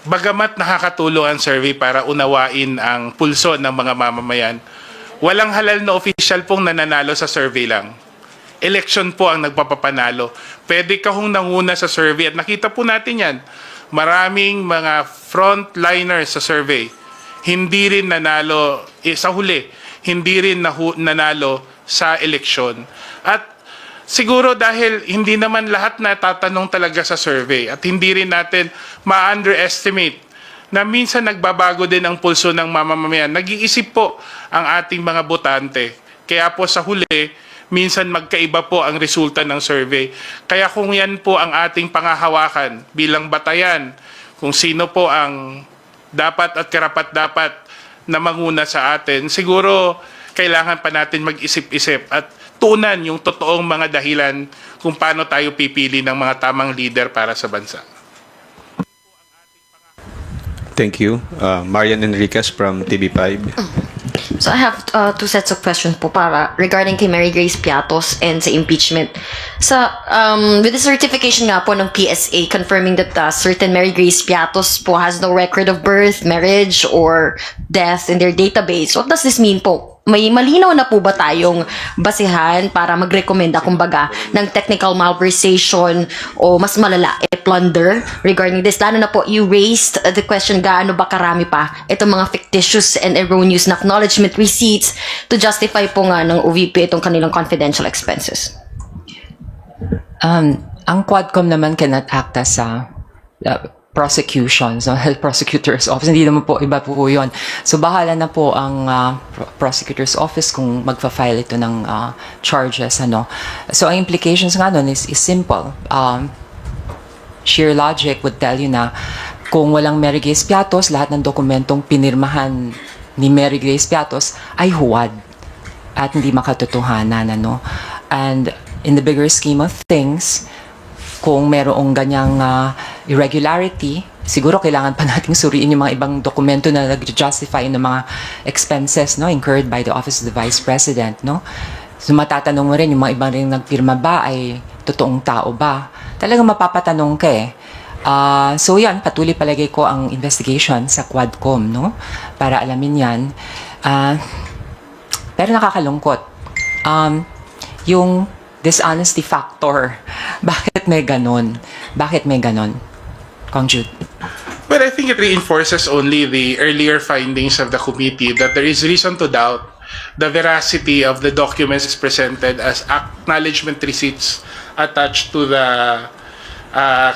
Bagamat nakakatulong ang survey para unawain ang pulso ng mga mamamayan, walang halal na official pong nananalo sa survey lang. Election po ang nagpapapanalo. Pwede ka hong nanguna sa survey at nakita po natin yan. Maraming mga frontliners sa survey hindi rin nanalo sa huli, hindi rin nanalo sa eleksyon. At siguro dahil hindi naman lahat natatanong talaga sa survey at hindi rin natin ma-underestimate na minsan nagbabago din ang pulso ng mamamayan. Nag-iisip po ang ating mga botante. Kaya po sa huli, minsan magkaiba po ang resulta ng survey. Kaya kung yan po ang ating pangahawakan bilang batayan, kung sino po ang dapat at karapat-dapat na manguna sa atin, siguro kailangan pa natin mag-isip-isip at tunan yung totoong mga dahilan kung paano tayo pipili ng mga tamang leader para sa bansa. Thank you. Marian Enriquez from TV5. So I have two sets of questions po para regarding kay Mary Grace Piatos and sa impeachment. With the certification nga po ng PSA confirming that certain Mary Grace Piatos po has no record of birth, marriage, or death in their database. What does this mean po? May malinaw na po ba tayong basihan para magrekomenda kumbaga ng technical malversation o mas malala, plunder regarding this? Lalo na po, you raised the question, gaano ba karami pa itong mga fictitious and erroneous na acknowledgement receipts to justify po nga ng OVP itong kanilang confidential expenses? Ang Quadcom naman cannot act as a prosecution, so health prosecutor's office, hindi naman po, iba po yun. So bahala na po ang prosecutor's office kung magfa-file ito ng charges. So ang implications nga nun is simple. Sheer logic would tell you na kung walang Mary Grace Piatos, lahat ng dokumentong pinirmahan ni Mary Grace Piatos ay huwad at hindi makatotohanan. And in the bigger scheme of things, kung merong ganyang irregularity, siguro kailangan pa nating suriin yung mga ibang dokumento na nag-justify ng mga expenses incurred by the Office of the Vice President. So matatanong mo rin, yung mga ibang rin nagpirma ba ay totoong tao ba? Talagang mapapatanong ka eh. So yan, patuloy palagay ko ang investigation sa Quadcom, para alamin yan. Pero nakakalungkot. Yung dishonesty factor. Bakit may ganon? Kong Jude. But I think it reinforces only the earlier findings of the committee that there is reason to doubt the veracity of the documents presented as acknowledgement receipts attached to the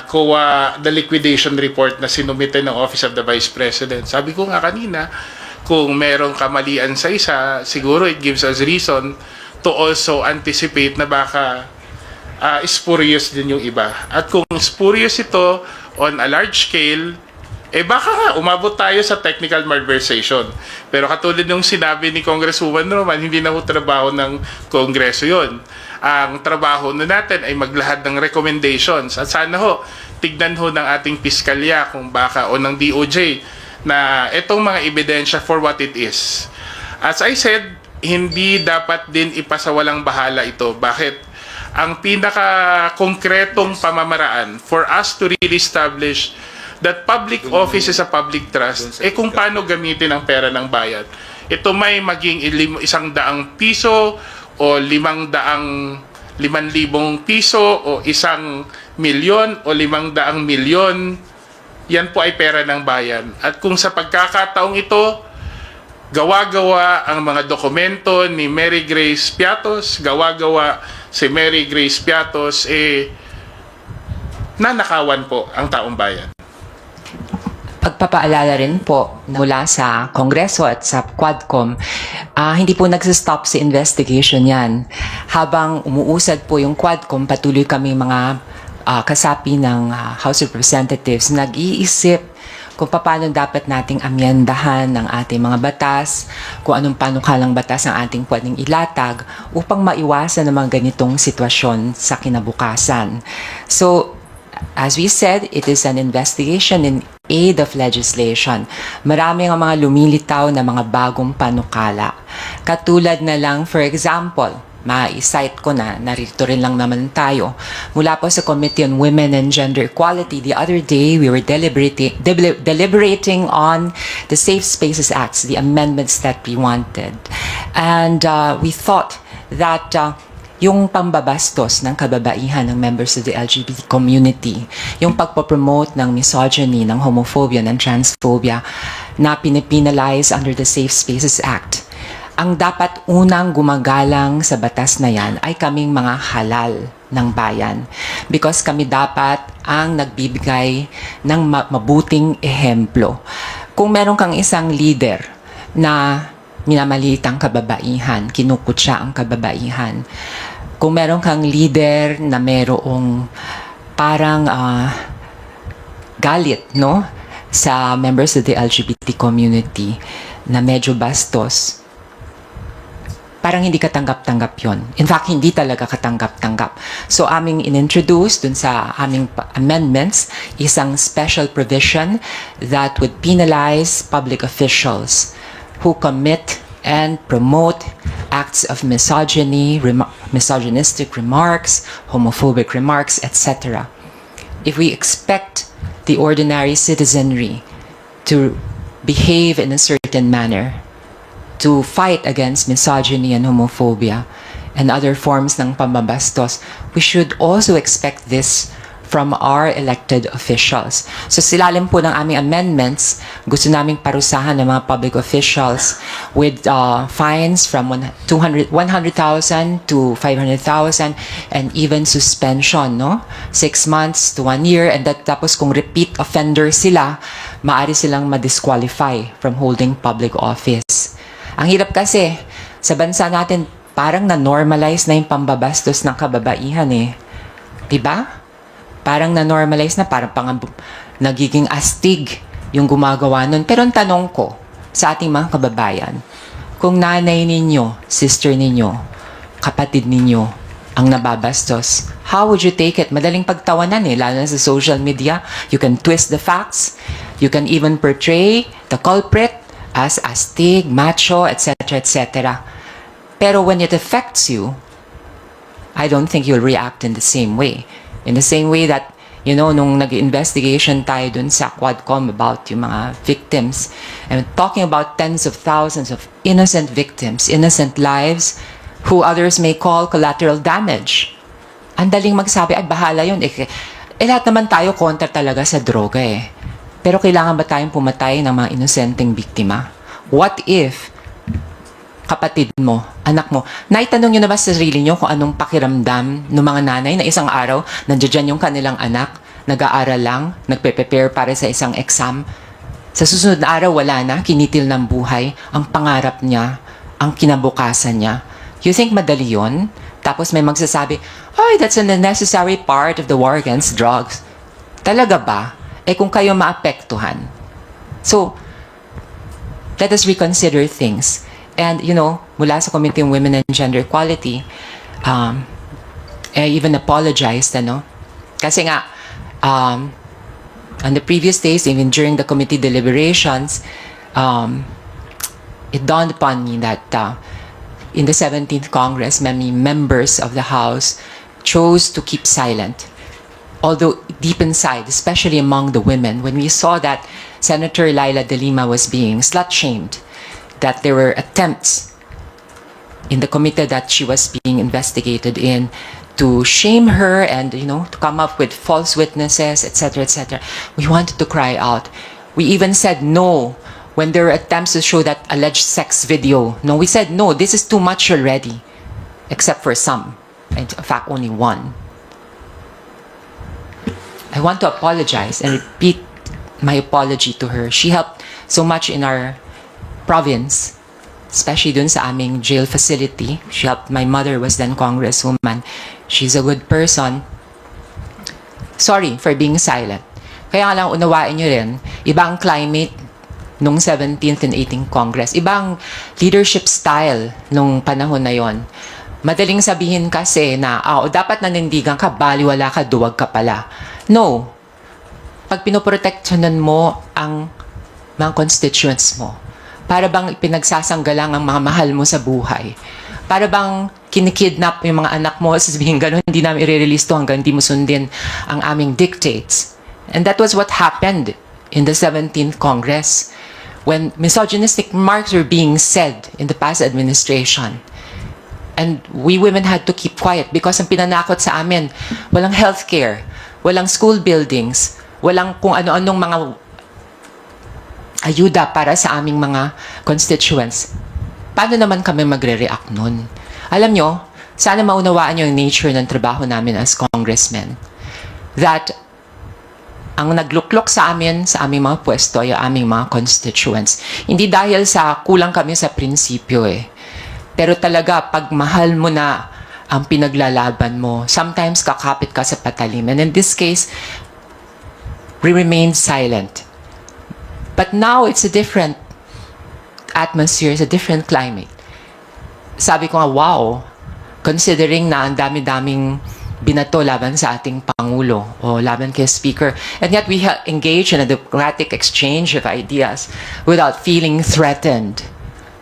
COA, the liquidation report na sinumite ng Office of the Vice President. Sabi ko nga kanina, kung merong kamalian sa isa, siguro it gives us reason to also anticipate na baka spurious din yung iba. At kung spurious ito on a large scale, baka nga umabot tayo sa technical malversation. Pero katulad nung sinabi ni Congresswoman Roman, hindi na ho trabaho ng Kongreso yon. Ang trabaho na natin ay maglahad ng recommendations. At sana ho, tignan ho ng ating piskalya kung baka o ng DOJ na itong mga ebidensya for what it is. As I said, hindi dapat din ipasawalang bahala ito. Bakit? Ang pinaka-konkretong pamamaraan for us to really establish that public office is a public trust, kung paano gamitin ang pera ng bayan. Ito may maging 100 piso o 500,000 piso o 1 milyon o 500 milyon, yan po ay pera ng bayan. At kung sa pagkakataong ito, gawa-gawa ang mga dokumento ni Mary Grace Piatos, gawa-gawa si Mary Grace Piatos, nanakawan po ang taong bayan. Pagpapaalala rin po mula sa Kongreso at sa Quadcom, hindi po nagsistop sa investigation yan. Habang umuusad po yung Quadcom, patuloy kami mga kasapi ng House of Representatives nag-iisip kung paano dapat nating amyendahan ng ating mga batas, kung anong panukalang batas ang ating pwedeng ilatag upang maiwasan ng mga ganitong sitwasyon sa kinabukasan. So, as we said, it is an investigation in aid of legislation. Marami ang mga lumilitaw na mga bagong panukala. Katulad na lang, for example, ma-cite ko na, narito rin lang naman tayo. Mula po sa Committee on Women and Gender Equality, the other day, we were deliberating on the Safe Spaces Acts, the amendments that we wanted. And we thought that yung pambabastos ng kababaihan ng members of the LGBT community, yung pagpopromote ng misogyny, ng homophobia, ng transphobia na pinipinalize under the Safe Spaces Act, ang dapat unang gumagalang sa batas na yan ay kaming mga halal ng bayan. Because kami dapat ang nagbibigay ng mabuting ehemplo. Kung meron kang isang leader na minamaliit ang kababaihan, kinukutsa ang kababaihan, kung meron kang leader na merong parang galit sa members of the LGBT community na medyo bastos, parang hindi katanggap-tanggap yon. In fact, hindi talaga katanggap-tanggap. So, aming inintroduce dun sa aming amendments isang special provision that would penalize public officials who commit and promote acts of misogyny, misogynistic remarks, homophobic remarks, etc. If we expect the ordinary citizenry to behave in a certain manner, to fight against misogyny and homophobia and other forms ng pambabastos, we should also expect this from our elected officials. So silalim po ng aming amendments, gusto naming parusahan ng mga public officials with fines from 100,000 to 500,000 and even suspension, no? 6 months to 1 year, and that, tapos kung repeat offender sila, maaari silang ma-disqualify from holding public office. Ang hirap kasi, sa bansa natin, parang na-normalize na yung pambabastos ng kababaihan eh. Diba? Parang na-normalize na, parang nagiging astig yung gumagawa nun. Pero ang tanong ko sa ating mga kababayan, kung nanay ninyo, sister ninyo, kapatid ninyo, ang nababastos, how would you take it? Madaling pagtawanan eh, lalo na sa social media. You can twist the facts. You can even portray the culprit as astig, macho, etc., etc. Pero when it affects you, I don't think you'll react in the same way. In the same way that, you know, nung nag-investigation tayo dun sa Quadcom about yung mga victims, and talking about tens of thousands of innocent victims, innocent lives, who others may call collateral damage. Ang daling magsabi, ay bahala yun. Lahat naman tayo kontra talaga sa droga eh. Pero kailangan ba tayong pumatay ng mga inosenteng biktima? What if kapatid mo, anak mo, naitanong nyo na ba sa sarili nyo kung anong pakiramdam ng mga nanay na isang araw, nandiyan yung kanilang anak, nag-aaral lang, nagpe-prepare para sa isang exam. Sa susunod na araw, wala na, kinitil ng buhay, ang pangarap niya, ang kinabukasan niya. You think madali yun? Tapos may magsasabi, oh, that's a necessary part of the war against drugs. Talaga ba? Eh kung kayo maapektuhan. So, let us reconsider things. And, you know, mula sa Committee on Women and Gender Equality, I even apologized, ano? Kasi nga, on the previous days, even during the committee deliberations, it dawned upon me that in the 17th Congress, many members of the House chose to keep silent. Although deep inside, especially among the women, when we saw that Senator Laila De Lima was being slut-shamed, that there were attempts in the committee that she was being investigated in to shame her and, you know, to come up with false witnesses, etc., etc. We wanted to cry out. We even said no when there were attempts to show that alleged sex video. No, we said no, this is too much already, except for some, and in fact only one. I want to apologize and repeat my apology to her. She helped so much in our province, especially dun sa aming jail facility. She helped, my mother was then congresswoman. She's a good person. Sorry for being silent. Kaya lang unawain nyo rin, ibang climate nung 17th and 18th Congress. Ibang leadership style nung panahon na yon. Madaling sabihin kasi na, dapat nanindigan ka, baliwala ka, duwag ka pala. No. Pag pinoproteksyonan mo ang mga constituents mo, para bang pinagsasanggalang ang mga mahal mo sa buhay. Para bang kinikidnap yung mga anak mo, sasabihin gano'n, hindi namin i-release to hanggang hindi mo sundin ang aming dictates. And that was what happened in the 17th Congress when misogynistic remarks were being said in the past administration. And we women had to keep quiet because ang pinanakot sa amin, walang healthcare, walang school buildings, walang kung ano-anong mga ayuda para sa aming mga constituents. Paano naman kami magre-react nun? Alam nyo, sana maunawaan nyo yung nature ng trabaho namin as congressmen. That ang nagluklok sa amin, sa aming mga pwesto, ay aming mga constituents. Hindi dahil sa kulang kami sa prinsipyo eh. Pero talaga, pag mahal mo na ang pinaglalaban mo, sometimes kakapit ka sa patalim. And in this case, we remained silent. But now, it's a different atmosphere, it's a different climate. Sabi ko nga, wow, considering na ang dami-daming binato laban sa ating Pangulo o laban kay Speaker. And yet we engage in a democratic exchange of ideas without feeling threatened,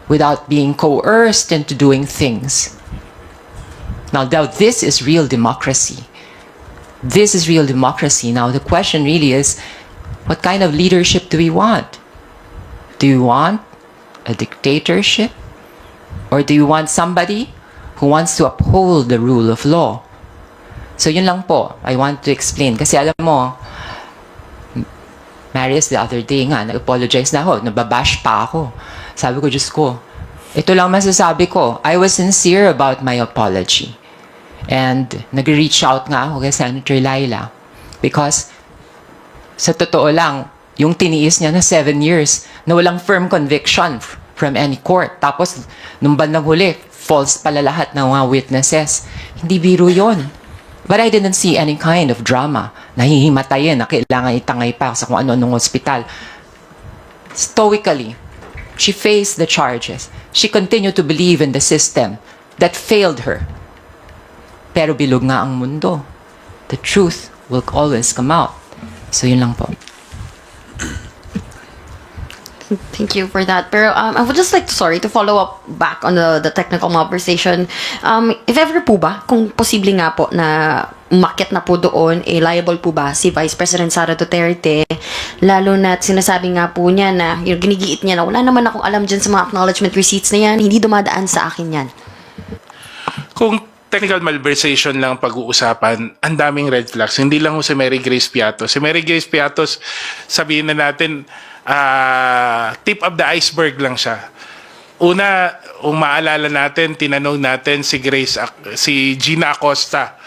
without being coerced into doing things. Now this is real democracy. This is real democracy. Now the question really is, what kind of leadership do we want? Do you want a dictatorship? Or do you want somebody who wants to uphold the rule of law? So yun lang po, I want to explain. Kasi alam mo, Marius, the other day nga, nag-apologize na ako, nababash pa ako. Sabi ko, Diyos ko, ito lang masasabi ko, I was sincere about my apology. And nag-reach out nga ako kay Senator Laila. Because, sa totoo lang, yung tiniis niya na 7 years, na walang firm conviction from any court. Tapos, nung bandang huli, false pala lahat ng mga witnesses. Hindi biro yon. But I didn't see any kind of drama. Nahihimatayin na kailangan itangay pa sa kung ano-anong ospital. Stoically, she faced the charges. She continued to believe in the system that failed her. Pero bilog nga ang mundo. The truth will always come out. So yun lang po. Thank you for that. Pero I would just like to follow up back on the technical conversation. If ever po ba, kung posible nga po na umakyat na po doon, liable po ba si Vice President Sara Duterte, lalo na sinasabi nga po niya na, yung ginigiit niya na wala naman akong alam dyan sa mga acknowledgement receipts na yan, hindi dumadaan sa akin yan. Kung technical malversation lang pag-uusapan, ang daming red flags. Hindi lang ho si Mary Grace Piatos. Si Mary Grace Piatos, sabihin na natin, tip of the iceberg lang siya. Una, kung maalala natin, tinanong natin si Gina Acosta.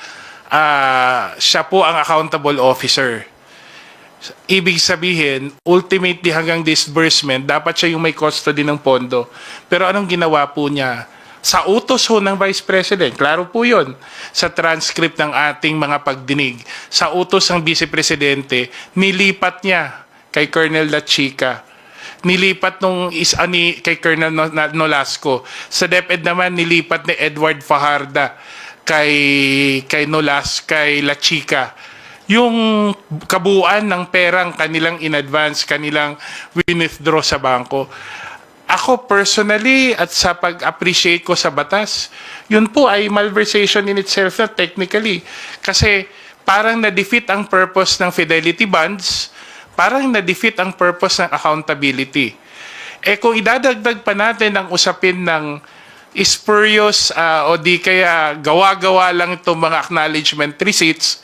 Siya po ang accountable officer. Ibig sabihin, ultimately hanggang disbursement, dapat siya yung may custody ng pondo. Pero anong ginawa po niya? Sa utos ho ng Vice President, klaro po yun, sa transcript ng ating mga pagdinig, sa utos ng Vice Presidente, nilipat niya kay Colonel La Chica. Nilipat kay Colonel Nolasco. Sa DepEd naman, nilipat ni Edward Fajarda kay La Chica. Yung kabuuan ng perang kanilang in advance, kanilang withdraw sa bangko. Ako personally, at sa pag-appreciate ko sa batas, yun po ay malversation in itself na technically. Kasi parang na-defeat ang purpose ng fidelity bonds, parang na-defeat ang purpose ng accountability. Kung idadagdag pa natin ang usapin ng spurious o di kaya gawa-gawa lang itong mga acknowledgement receipts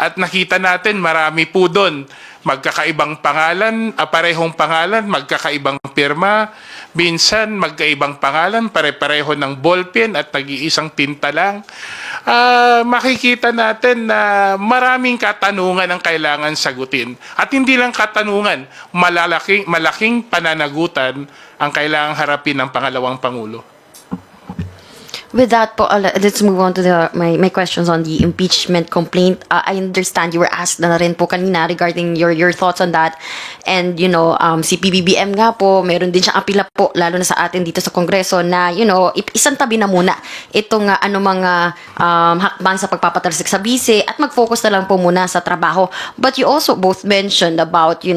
at nakita natin marami po doon magkakaibang pangalan, parehong pangalan, magkakaibang pirma, minsan magkaibang pangalan, pare-pareho ng ballpen at nag-iisang tinta lang. Makikita natin na maraming katanungan ang kailangan sagutin. At hindi lang katanungan, malaking pananagutan ang kailangang harapin ng pangalawang Pangulo. With that po, let's move on to my questions on the impeachment complaint. I understand you were asked na rin po kanina regarding your thoughts on that. And, si PBBM nga po, meron din siyang apila po, lalo na sa atin dito sa Kongreso, na, isang tabi na muna itong mga hakbang sa pagpapatalsik sa bise at mag-focus na lang po muna sa trabaho. But you also both mentioned about,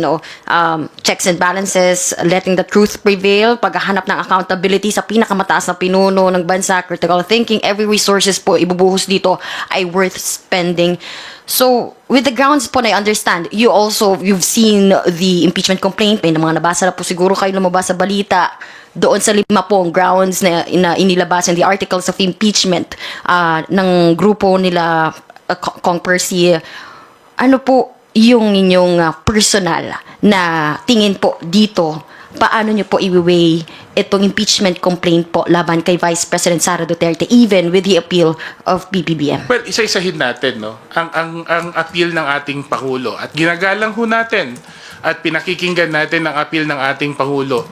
checks and balances, letting the truth prevail, paghahanap ng accountability sa pinakamataas na pinuno ng bansa, critical thinking, every resources po ibubuhos dito ay worth spending. So, with the grounds po na I understand, you've seen the impeachment complaint, may mga nabasa na po siguro kayo lumabas sa balita doon sa 5 pong grounds na inilabas in the articles of impeachment ng grupo nila Kong Percy. Ano po yung inyong personal na tingin po dito? Paano nyo po i-weigh itong impeachment complaint po laban kay Vice President Sara Duterte even with the appeal of PBBM? Well, isa-isahin natin, no? Ang appeal ng ating Pangulo. At ginagalang ho natin at pinakikinggan natin ang appeal ng ating Pangulo.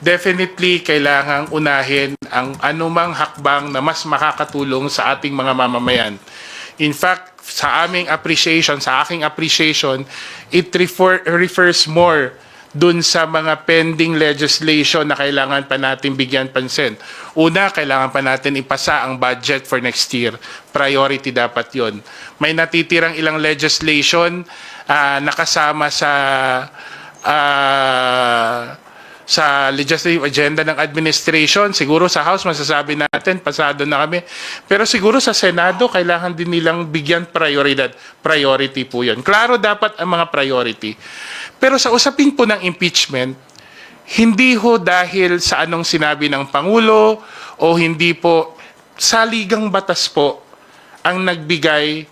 Definitely, kailangang unahin ang anumang hakbang na mas makakatulong sa ating mga mamamayan. In fact, sa aking appreciation, it refers more dun sa mga pending legislation na kailangan pa natin bigyan pansin. Una, kailangan pa natin ipasa ang budget for next year. Priority dapat yon. May natitirang ilang legislation nakasama sa legislative agenda ng administration. Siguro sa House, masasabi natin, pasado na kami. Pero siguro sa Senado, kailangan din nilang bigyan prioridad. Priority po yun. Klaro dapat ang mga priority. Pero sa usapin po ng impeachment, hindi ho dahil sa anong sinabi ng Pangulo o hindi po, saligang batas po ang nagbigay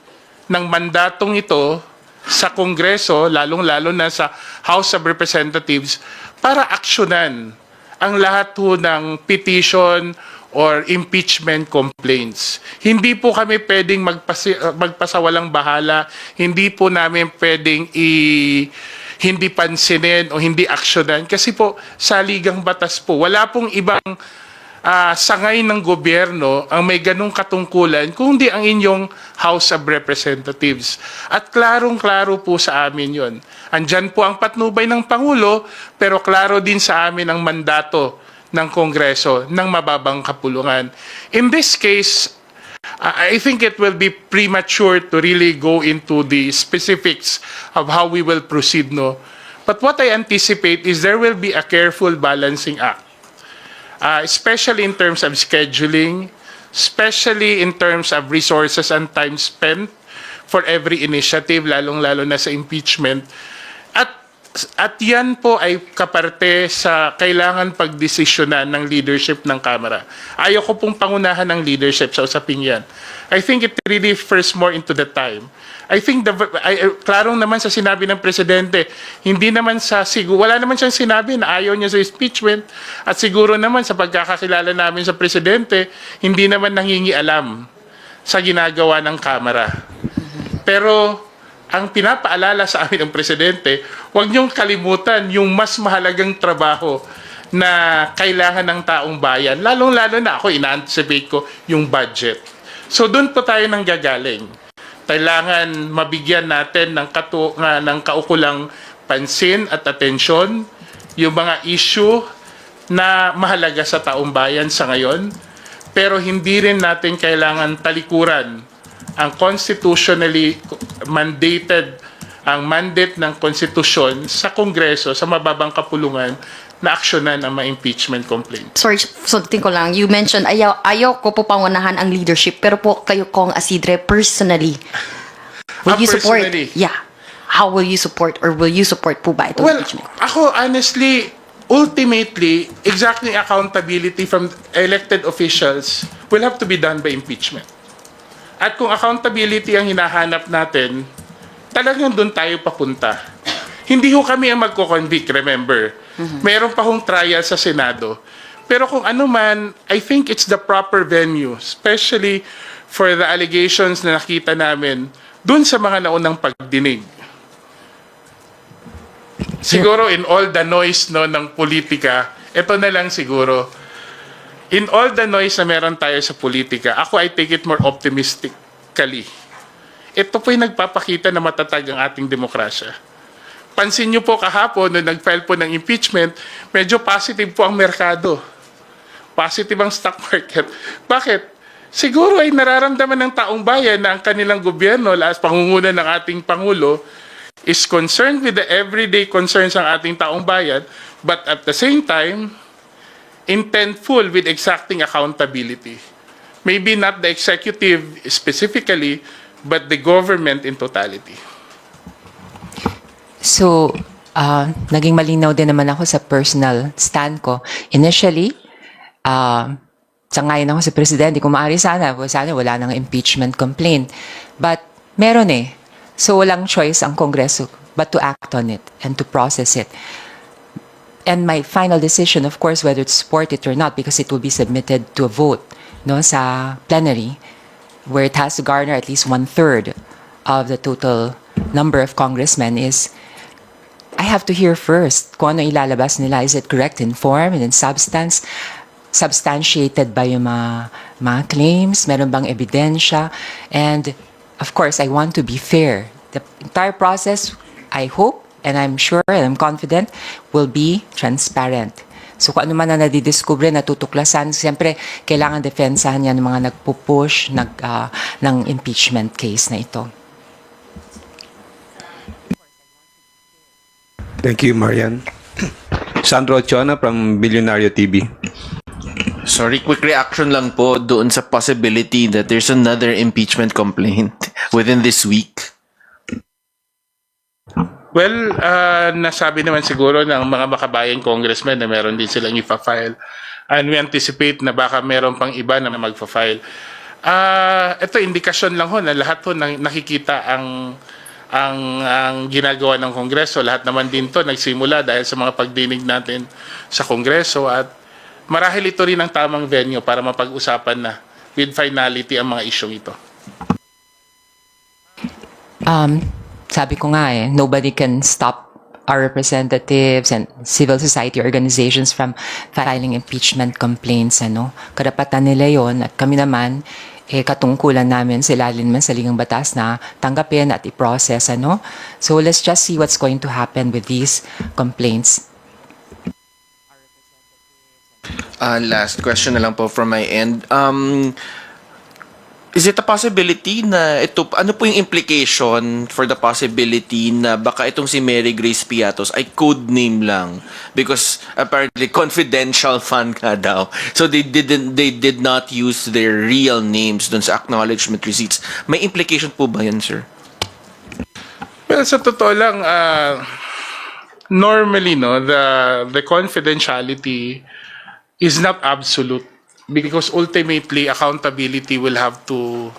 ng mandatong ito sa Kongreso, lalong-lalo na sa House of Representatives, para aksyonan ang lahat po ng petition or impeachment complaints. Hindi po kami pwedeng magpasawalang bahala, hindi po namin pwedeng hindi pansinin o hindi aksyonan kasi po saligang batas po. Wala pong ibang sangay ng gobyerno ang may ganong katungkulan kundi ang inyong House of Representatives. At klarong-klaro po sa amin yon. Andyan po ang patnubay ng Pangulo, pero klaro din sa amin ang mandato ng Kongreso ng mababang kapulungan. In this case, I think it will be premature to really go into the specifics of how we will proceed, no? But what I anticipate is there will be a careful balancing act. Especially in terms of scheduling, especially in terms of resources and time spent for every initiative, lalong-lalo na sa impeachment. At yan po ay kaparte sa kailangan pagdesisyonan ng leadership ng Kamara. Ayaw ko pong pangunahan ng leadership sa usaping yan. I think it really refers more into the time. I think klarong naman sa sinabi ng Presidente, hindi naman wala naman siyang sinabi na ayaw niya sa impeachment at siguro naman sa pagkakakilala namin sa Presidente, hindi naman nangingialam sa ginagawa ng Kamara. Pero ang pinapaalala sa amin ng Presidente, huwag niyong kalimutan yung mas mahalagang trabaho na kailangan ng taong bayan. Lalong-lalo na ako, ina-anticipate ko yung budget. So doon po tayo nang gagaling. Kailangan mabigyan natin ng kaukulang pansin at atensyon yung mga issue na mahalaga sa taong bayan sa ngayon. Pero hindi rin natin kailangan talikuran ang constitutionally mandated, ang mandate ng konstitusyon sa Kongreso, sa mababang kapulungan, na aksyonan ang mga impeachment complaint. Sorry, sundin ko lang. You mentioned ayaw ko po pangunahan ang leadership, pero po kayo Kong Asidre personally, will you support? Personally? Yeah. How will you support or will you support po ba itong Well, impeachment? ako honestly, ultimately, exactly accountability from elected officials will have to be done by impeachment. At kung accountability ang hinahanap natin, talagang doon tayo papunta. Hindi ho kami ang magko-convict, remember. Meron pa hong trial sa Senado. Pero kung ano man, I think it's the proper venue, especially for the allegations na nakita namin doon sa mga naunang pagdinig. Siguro in all the noise ng politika, ito na lang siguro. In all the noise na meron tayo sa politika, ako I take it more optimistically. Ito po yung nagpapakita na matatag ang ating demokrasya. Pansin niyo po kahapon, nung nag-file po ng impeachment, medyo positive po ang merkado. Positive ang stock market. Bakit? Siguro ay nararamdaman ng taong bayan na ang kanilang gobyerno, as pangunguna ng ating Pangulo, is concerned with the everyday concerns ng ating taong bayan, but at the same time, intentful with exacting accountability. Maybe not the executive specifically, but the government in totality. So, naging malinaw din naman ako sa personal stand ko. Initially, sangayon ako sa Presidente, kung maaari sana wala nang impeachment complaint. But meron eh. So walang choice ang Kongreso but to act on it and to process it. And my final decision, of course, whether to support it or not, because it will be submitted to a vote sa plenary, where it has to garner at least 1/3 of the total number of congressmen, is I have to hear first kung ano ilalabas nila. Is it correct in form and in substance? Substantiated ba yung mga claims? Meron bang ebidensya? And of course, I want to be fair. The entire process, I hope, and I'm sure and I'm confident, will be transparent. So kung ano man na nadidiskubre, natutuklasan, siyempre, kailangan defensahan yan ng mga nagpupush ng impeachment case na ito. Thank you, Marian. Sandro Ochoa from Billionario TV. Sorry, quick reaction lang po doon sa possibility that there's another impeachment complaint within this week. Well, nasabi naman siguro ng mga makabayan congressmen na meron din silang ipa-file. And we anticipate na baka meron pang iba na magpa-file. Ito indikasyon lang ho na lahat ho nakikita ang ginagawa ng Kongreso. Lahat naman din to nagsimula dahil sa mga pagdinig natin sa Kongreso at marahil ito rin ang tamang venue para mapag-usapan na with finality ang mga isyong ito. Sabi ko nga nobody can stop our representatives and civil society organizations from filing impeachment complaints. Karapatan nila yon at kami naman, katungkulan namin sa ilalim ng saligang batas na tanggapin at i-process. So let's just see what's going to happen with these complaints. Last question na lang po from my end. Is it a possibility na ano po yung implication for the possibility na baka itong si Mary Grace Piatos ay code name lang because apparently confidential fund nga daw. So they did not use their real names dun sa acknowledgement receipts. May implication po ba yun, sir? Well, sa totoo lang, normally the confidentiality is not absolute. Because ultimately, accountability will have to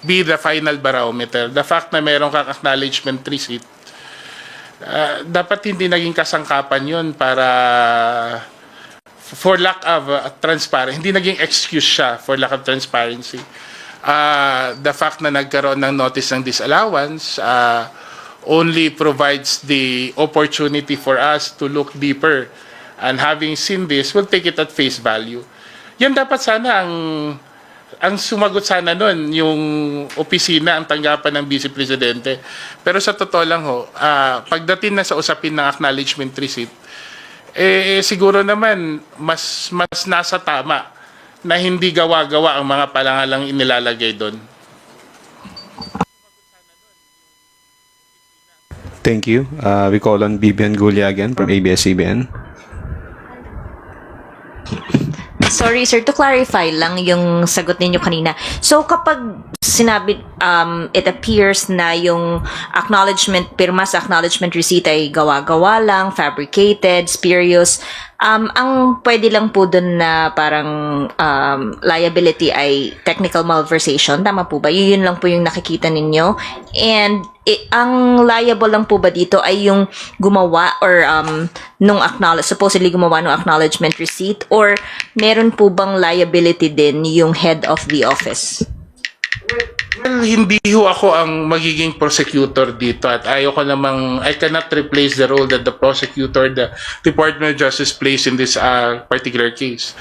be the final barometer. The fact na mayroong kang acknowledgement receipt, dapat hindi naging kasangkapan yun para, for lack of transparency, hindi naging excuse siya for lack of transparency. The fact na nagkaroon ng notice ng disallowance only provides the opportunity for us to look deeper. And having seen this, we'll take it at face value. Yan dapat sana ang sumagot sana nun, yung opisina, ang tanggapan ng Vice Presidente. Pero sa totoo lang pagdating na sa usapin ng acknowledgement receipt, siguro naman mas nasa tama na hindi gawa-gawa ang mga palangalang inilalagay doon. Thank you. We call on Bibian Gulia again from ABS-CBN. Sorry sir, to clarify lang yung sagot ninyo kanina. So kapag sinabi, it appears na yung pirma sa acknowledgement receipt ay gawa-gawa lang, fabricated, spurious, ang pwede lang po dun na parang liability ay technical malversation. Tama po ba? Yun lang po yung nakikita ninyo. And ang liable lang po ba dito ay yung gumawa or supposedly gumawa ng acknowledgement receipt, or meron po bang liability din yung head of the office? Well, hindi ho ako ang magiging prosecutor dito at I cannot replace the role that the prosecutor, the Department of Justice plays in this particular case.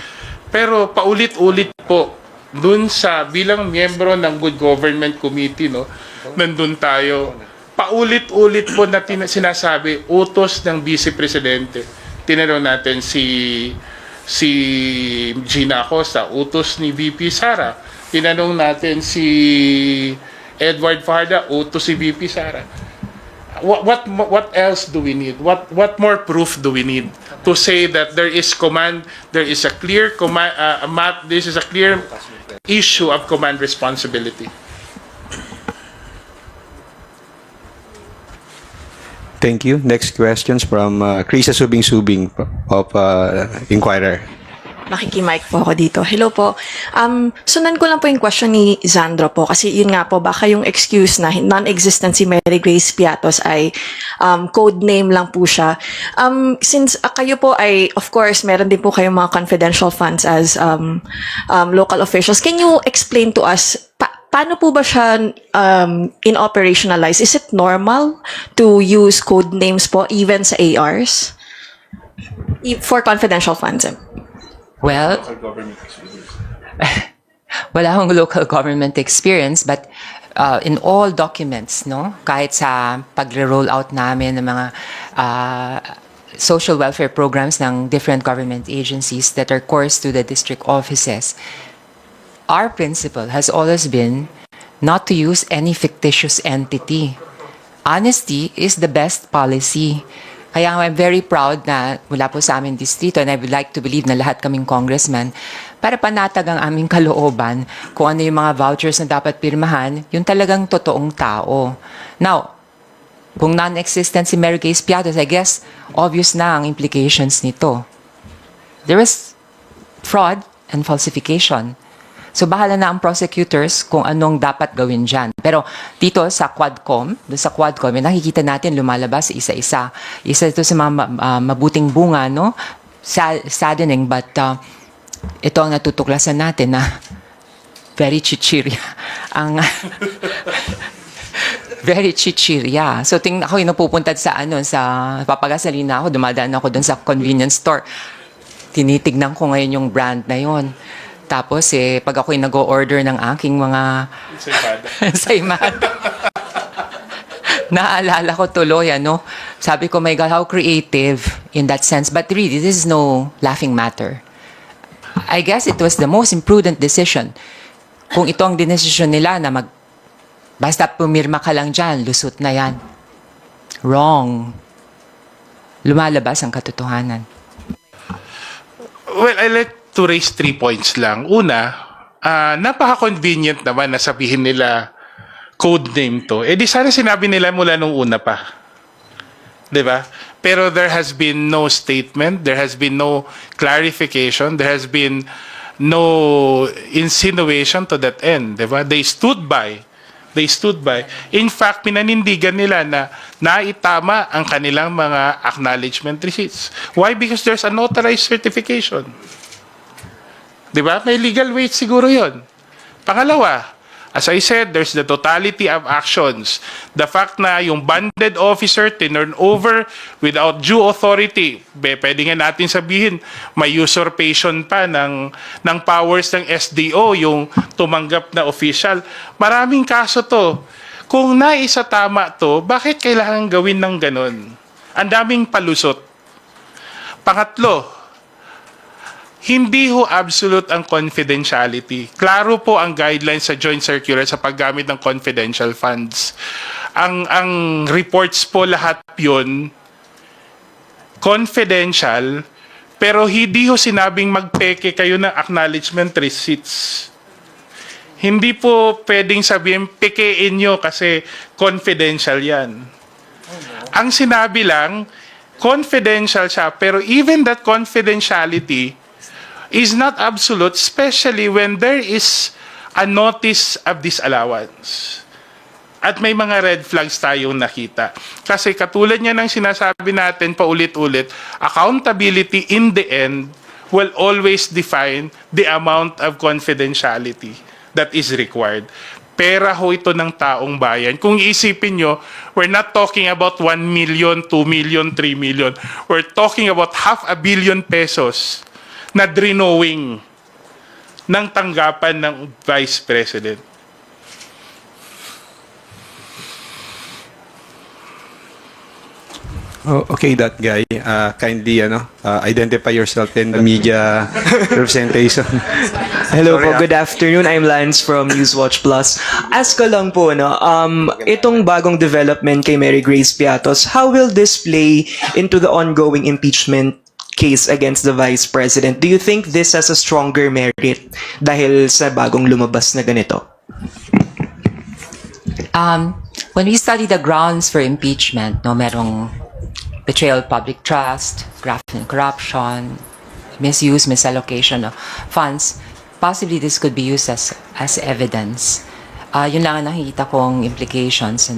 Pero paulit-ulit po, dun sa bilang miyembro ng Good Government Committee, nandun tayo, paulit-ulit po na sinasabi, utos ng Vice Presidente. Tinanong natin si Gina Acosta, utos ni VP Sara. Tinanong natin si Edward Farda, utos si VP Sara. What else do we need? What more proof do we need to say that there is a clear command, this is a clear issue of command responsibility? Thank you. Next questions from Krisa Subing of Inquirer. Makikimic po ako dito. Hello po. Sunan ko lang po yung question ni Zandro po kasi yun nga po, baka yung excuse na non-existent si Mary Grace Piatos ay code name lang po siya. Since kayo po ay, of course, meron din po kayong mga confidential funds as local officials, can you explain to us paano po ba siya in-operationalize? Is it normal to use code names po even sa ARs? For confidential funds? Well, wala akong local government experience, but in all documents, kahit sa pagre-roll out namin ng mga social welfare programs ng different government agencies that are course to the district offices, our principle has always been not to use any fictitious entity. Honesty is the best policy. Kaya I'm very proud na mula po sa aming distrito, and I would like to believe na lahat kaming congressman, para panatag ang aming kalooban kung ano yung mga vouchers na dapat pirmahan, yung talagang totoong tao. Now, kung non-existent si Mary Grace Piatos, I guess, obvious na ang implications nito. There is fraud and falsification. So bahala na ang prosecutors kung anong dapat gawin dyan. Pero dito sa Quadcom, nakikita natin lumalabas isa-isa. Isa ito sa mga mabuting bunga, no? Saddening, but ito ang natutuklasan natin na very chichirya ang very chichirya. So ako yung napupunta sa papagasalina ako, dumadaan ako doon sa convenience store. Tinitignan ko ngayon yung brand na yon. Tapos pag ako yung nag-o-order ng aking mga saymada. Naalala ko tuloy, sabi ko, my God, how creative in that sense. But really, this is no laughing matter. I guess it was the most imprudent decision. Kung ito ang dinesisyon nila na basta pumirma ka lang dyan, lusot na yan. Wrong. Lumalabas ang katotohanan. Well, I like to raise 3 points lang. Una, napaka-convenient naman na sabihin nila code name to. Di sana sinabi nila mula nung una pa. 'Di ba? Pero there has been no statement, there has been no clarification, there has been no insinuation to that end, 'di ba? They stood by. In fact, pinanindigan nila na naitama ang kanilang mga acknowledgement receipts. Why? Because there's a notarized certification. 'Di ba? May legal weight siguro 'yon. Pangalawa, as I said, there's the totality of actions. The fact na yung banded officer tinurn over without due authority, pwede nga natin sabihin, may usurpation pa ng powers ng SDO, yung tumanggap na official. Maraming kaso to. Kung naisatama to, bakit kailangan gawin ng ganun? Ang daming palusot. Pangatlo, hindi ho absolute ang confidentiality. Klaro po ang guidelines sa joint circular sa paggamit ng confidential funds. Ang reports po lahat yun, confidential, pero hindi ho sinabing magpeke kayo ng acknowledgement receipts. Hindi po pwedeng sabihin, pekein nyo kasi confidential yan. Ang sinabi lang, confidential siya, pero even that confidentiality is not absolute, especially when there is a notice of disallowance. At may mga red flags tayong nakita. Kasi katulad niya ng sinasabi natin paulit-ulit, accountability in the end will always define the amount of confidentiality that is required. Pera ho ito ng taong bayan. Kung isipin nyo, we're not talking about 1 million, 2 million, 3 million. We're talking about 500 million pesos na drenowing ng tanggapan ng Vice President. Oh, okay, that guy. Kindly, identify yourself in the media representation. Hello po, good afternoon. I'm Lance from Newswatch Plus. Ask ko lang po, itong bagong development kay Mary Grace Piatos, how will this play into the ongoing impeachment case against the Vice President? Do you think this has a stronger merit dahil sa bagong lumabas na ganito? When we study the grounds for impeachment, merong betrayal of public trust, graft and corruption, misuse, misallocation of funds. Possibly this could be used as evidence. Yun lang ang nakikita kong implications,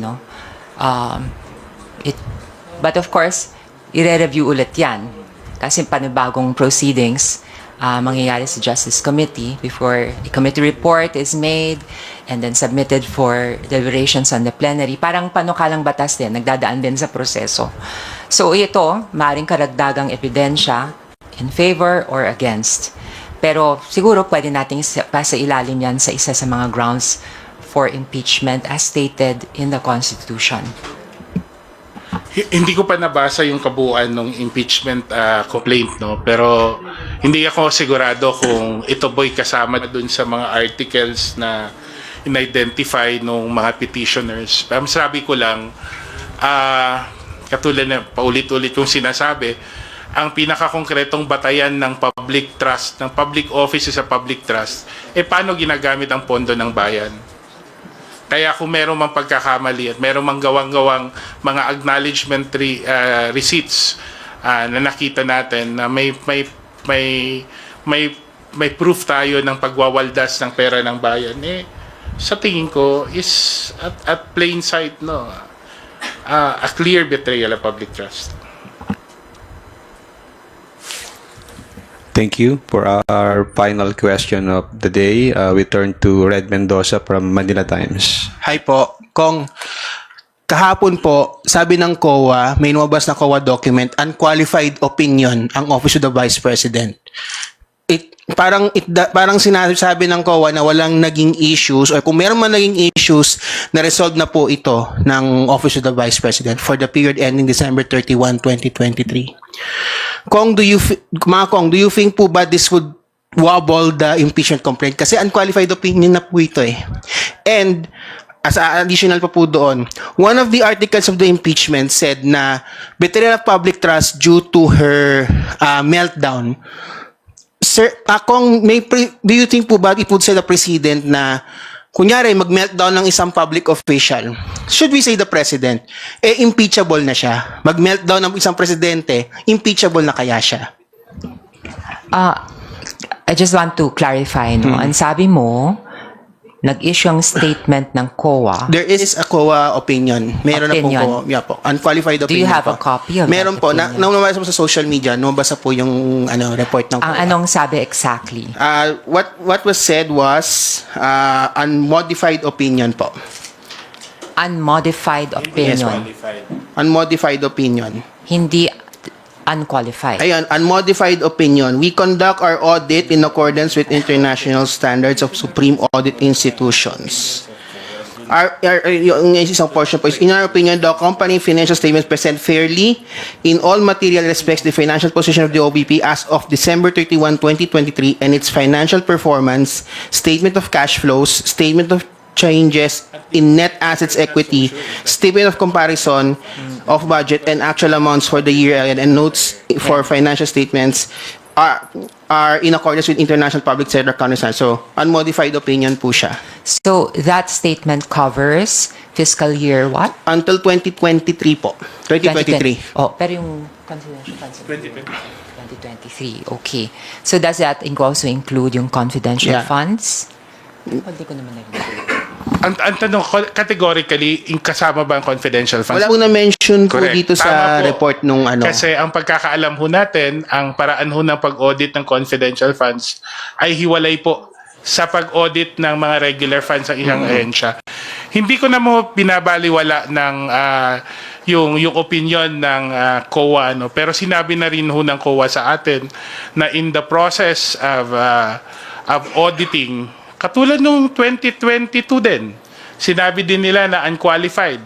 but of course, i-review ulit yan. Kasi panibagong proceedings mangyayari sa Justice Committee before a committee report is made and then submitted for deliberations on the plenary. Parang panukalang batas din, nagdadaan din sa proseso. So ito, maaaring karagdagang ebidensya in favor or against. Pero siguro pwede nating pasa ilalim yan sa isa sa mga grounds for impeachment as stated in the Constitution. Hindi ko pa nabasa yung kabuuan ng impeachment complaint, pero hindi ako sigurado kung ito boy kasama dun sa mga articles na in-identify ng mga petitioners. Sabi ko lang, katulad na paulit-ulit kong sinasabi, ang pinakakongkretong batayan ng public trust, ng public office sa public trust, paano ginagamit ang pondo ng bayan? Kaya kung meron mang pagkakamali at meron mang gawang-gawang mga acknowledgement receipts na nakita natin na may may proof tayo ng pagwawaldas ng pera ng bayan, sa tingin ko is at plain sight, no, a clear betrayal of public trust. Thank you. For our final question of the day, we turn to Red Mendoza from Manila Times. Hi po, Kong. Kahapon po, sabi ng COA, may lumabas na COA document, unqualified opinion ang Office of the Vice President. Parang sinasabi ng COA na walang naging issues or kung meron man naging issues, na-resolve na po ito ng Office of the Vice President for the period ending December 31, 2023. Kong, do you think po ba this would wobble the impeachment complaint? Kasi unqualified opinion na po ito eh. And as additional pa po doon, one of the articles of the impeachment said na betrayal of public trust due to her meltdown. Sir, Kong, do you think po ba it would set a precedent na kunyari mag-meltdown ng isang public official, should we say the president, impeachable na siya? Mag-meltdown ng isang presidente, impeachable na kaya siya? I just want to clarify, no? Ang sabi mo, nag-issue ang statement ng COA. There is a COA opinion. Meron Opinion. na po. Unqualified opinion. Do you have po. a copy of Meron that po. opinion? Nabasa mo sa social media, nabasa po yung report ng COA. Ang anong sabi exactly? What was said was unmodified opinion po. Unmodified opinion. Unmodified opinion. Hindi unqualified. Ayun, unmodified opinion. We conduct our audit in accordance with international standards of supreme audit institutions. Yung isang portion po is, in our opinion, the company financial statements present fairly in all material respects the financial position of the OVP as of December 31, 2023 and its financial performance, statement of cash flows, statement of changes in net assets equity, statement of comparison of budget and actual amounts for the year and notes for financial statements are in accordance with international public sector accounting standards. So, unmodified opinion po siya. So, that statement covers fiscal year what? Until 2023 po. 2023. Oh, pero yung confidential funds? 2023. Okay. So, does that also include yung confidential funds? Hindi ko naman narinig. Ang tanong, categorically, kasama ba ang confidential funds? Wala po na-mention po Correct. dito sa Tama po. report nung ano. Kasi ang pagkakaalam ho natin, ang paraan ho ng pag-audit ng confidential funds ay hiwalay po sa pag-audit ng mga regular funds ng isang ahensya. Hindi ko na mo binabaliwala ng yung opinion ng COA, no? Pero sinabi na rin ho ng COA sa atin na in the process of auditing, katulad nung 2022 din, sinabi din nila na unqualified.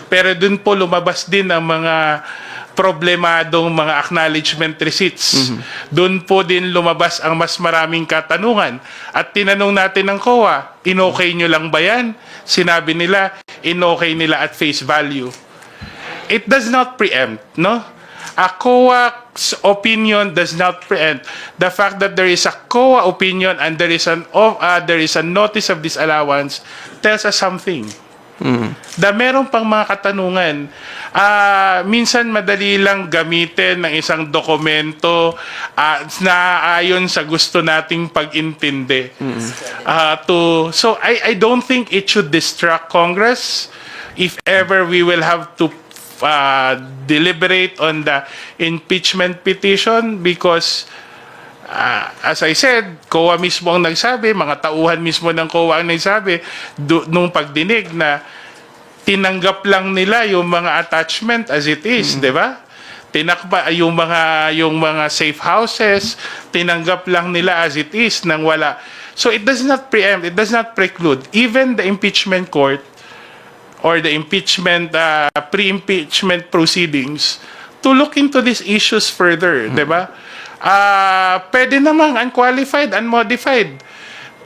Pero dun po lumabas din ang mga problemadong mga acknowledgement receipts. Doon po din lumabas ang mas maraming katanungan. At tinanong natin ng COA, in-okay nyo lang ba yan? Sinabi nila, in-okay nila at face value. It does not preempt, no? A COA's opinion does not preempt the fact that there is a COA opinion and there is a notice of disallowance tells us something. Da meron pang mga katanungan. Minsan madali lang gamitin ng isang dokumento na ayon sa gusto nating pag-intindi. So I don't think it should distract Congress if ever we will have to deliberate on the impeachment petition because as I said, COA mismo ang nagsabi, mga tauhan mismo ng COA ang nagsabi nung pagdinig na tinanggap lang nila yung mga attachment as it is, di ba? Tinakba yung mga safe houses, tinanggap lang nila as it is nang wala. So it does not preempt, it does not preclude even the impeachment court or the impeachment pre-impeachment proceedings to look into these issues further, di ba? Pwede namang unqualified, unmodified.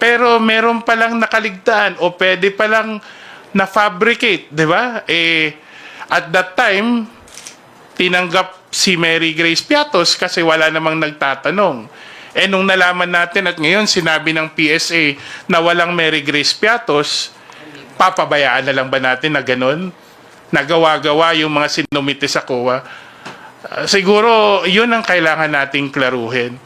Pero meron palang nakaligtaan o pwede palang na-fabricate, di ba? At that time, tinanggap si Mary Grace Piatos kasi wala namang nagtatanong. Nung nalaman natin at ngayon sinabi ng PSA na walang Mary Grace Piatos, papabayaan na lang ba natin na ganun? Nagawa-gawa yung mga sinumite sa COA? Siguro, yun ang kailangan nating klaruhin.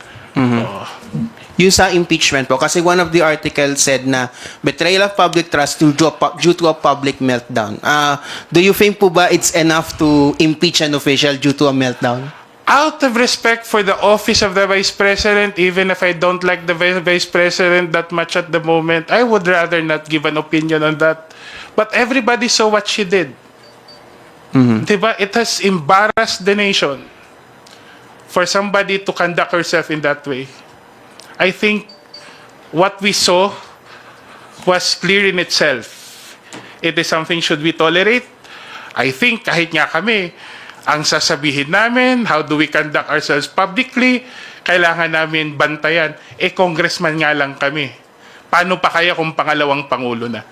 Yung sa impeachment po, kasi one of the articles said na betrayal of public trust due to a public meltdown. Do you think po ba it's enough to impeach an official due to a meltdown? Out of respect for the office of the Vice President, even if I don't like the Vice President that much at the moment, I would rather not give an opinion on that. But everybody saw what she did. Diba? It has embarrassed the nation for somebody to conduct herself in that way. I think what we saw was clear in itself. It is something should we tolerate? I think kahit nga kami, ang sasabihin namin, how do we conduct ourselves publicly, kailangan namin bantayan. Congressman nga lang kami. Paano pa kaya kung pangalawang pangulo na?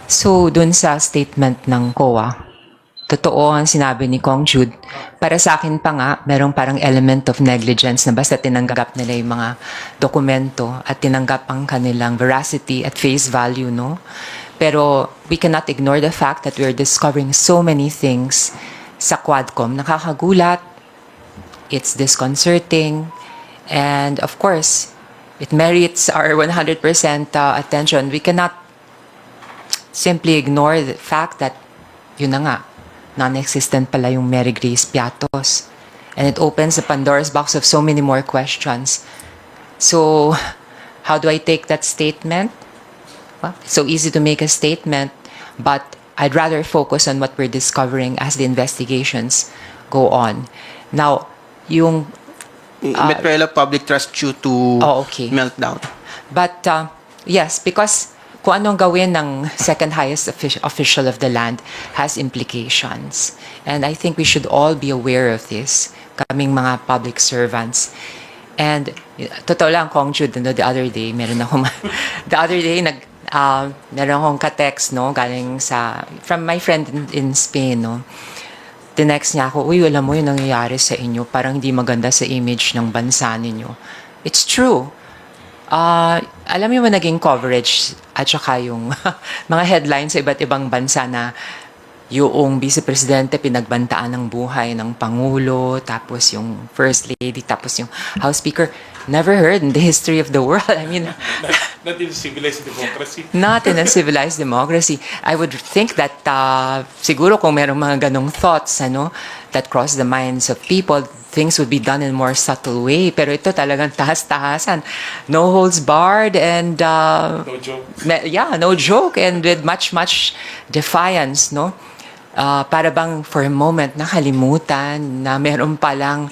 So, dun sa statement ng COA, totoo ang sinabi ni Kong Jude. Para sa akin pa nga, merong parang element of negligence na basta tinanggap nila yung mga dokumento at tinanggap ang kanilang veracity at face value, no? Pero we cannot ignore the fact that we're discovering so many things sa Quadcom. Nakakagulat, it's disconcerting, and of course, it merits our 100% attention. We cannot simply ignore the fact that, yun na nga, non-existent pala yung Mary Grace Piatos. And it opens the Pandora's box of so many more questions. So, how do I take that statement? Well, it's so easy to make a statement, but I'd rather focus on what we're discovering as the investigations go on. Now, yung Betrayal of public trust due to meltdown. But yes, because kung anong gawin ng second highest official of the land has implications. And I think we should all be aware of this, kaming mga public servants. And totoo lang, Kong Jude, no, the other day, meron akong ka-text, no, galing from my friend in Spain, no. Tinext niya ako, uy, alam mo yung nangyayari sa inyo, parang hindi maganda sa image ng bansa ninyo. It's true. Alam mo yung naging coverage at saka yung mga headlines sa iba't ibang bansa na yung Vice Presidente pinagbantaan ng buhay ng Pangulo, tapos yung First Lady, tapos yung House Speaker. Never heard in the history of the world. I mean, Not in civilized democracy. not in a civilized democracy. I would think that siguro kung merong mga ganong thoughts that cross the minds of people, things would be done in a more subtle way. Pero ito talagang tahas-tahasan. No holds barred and No joke. no joke, and with much defiance, no? Para bang for a moment nakalimutan na meron palang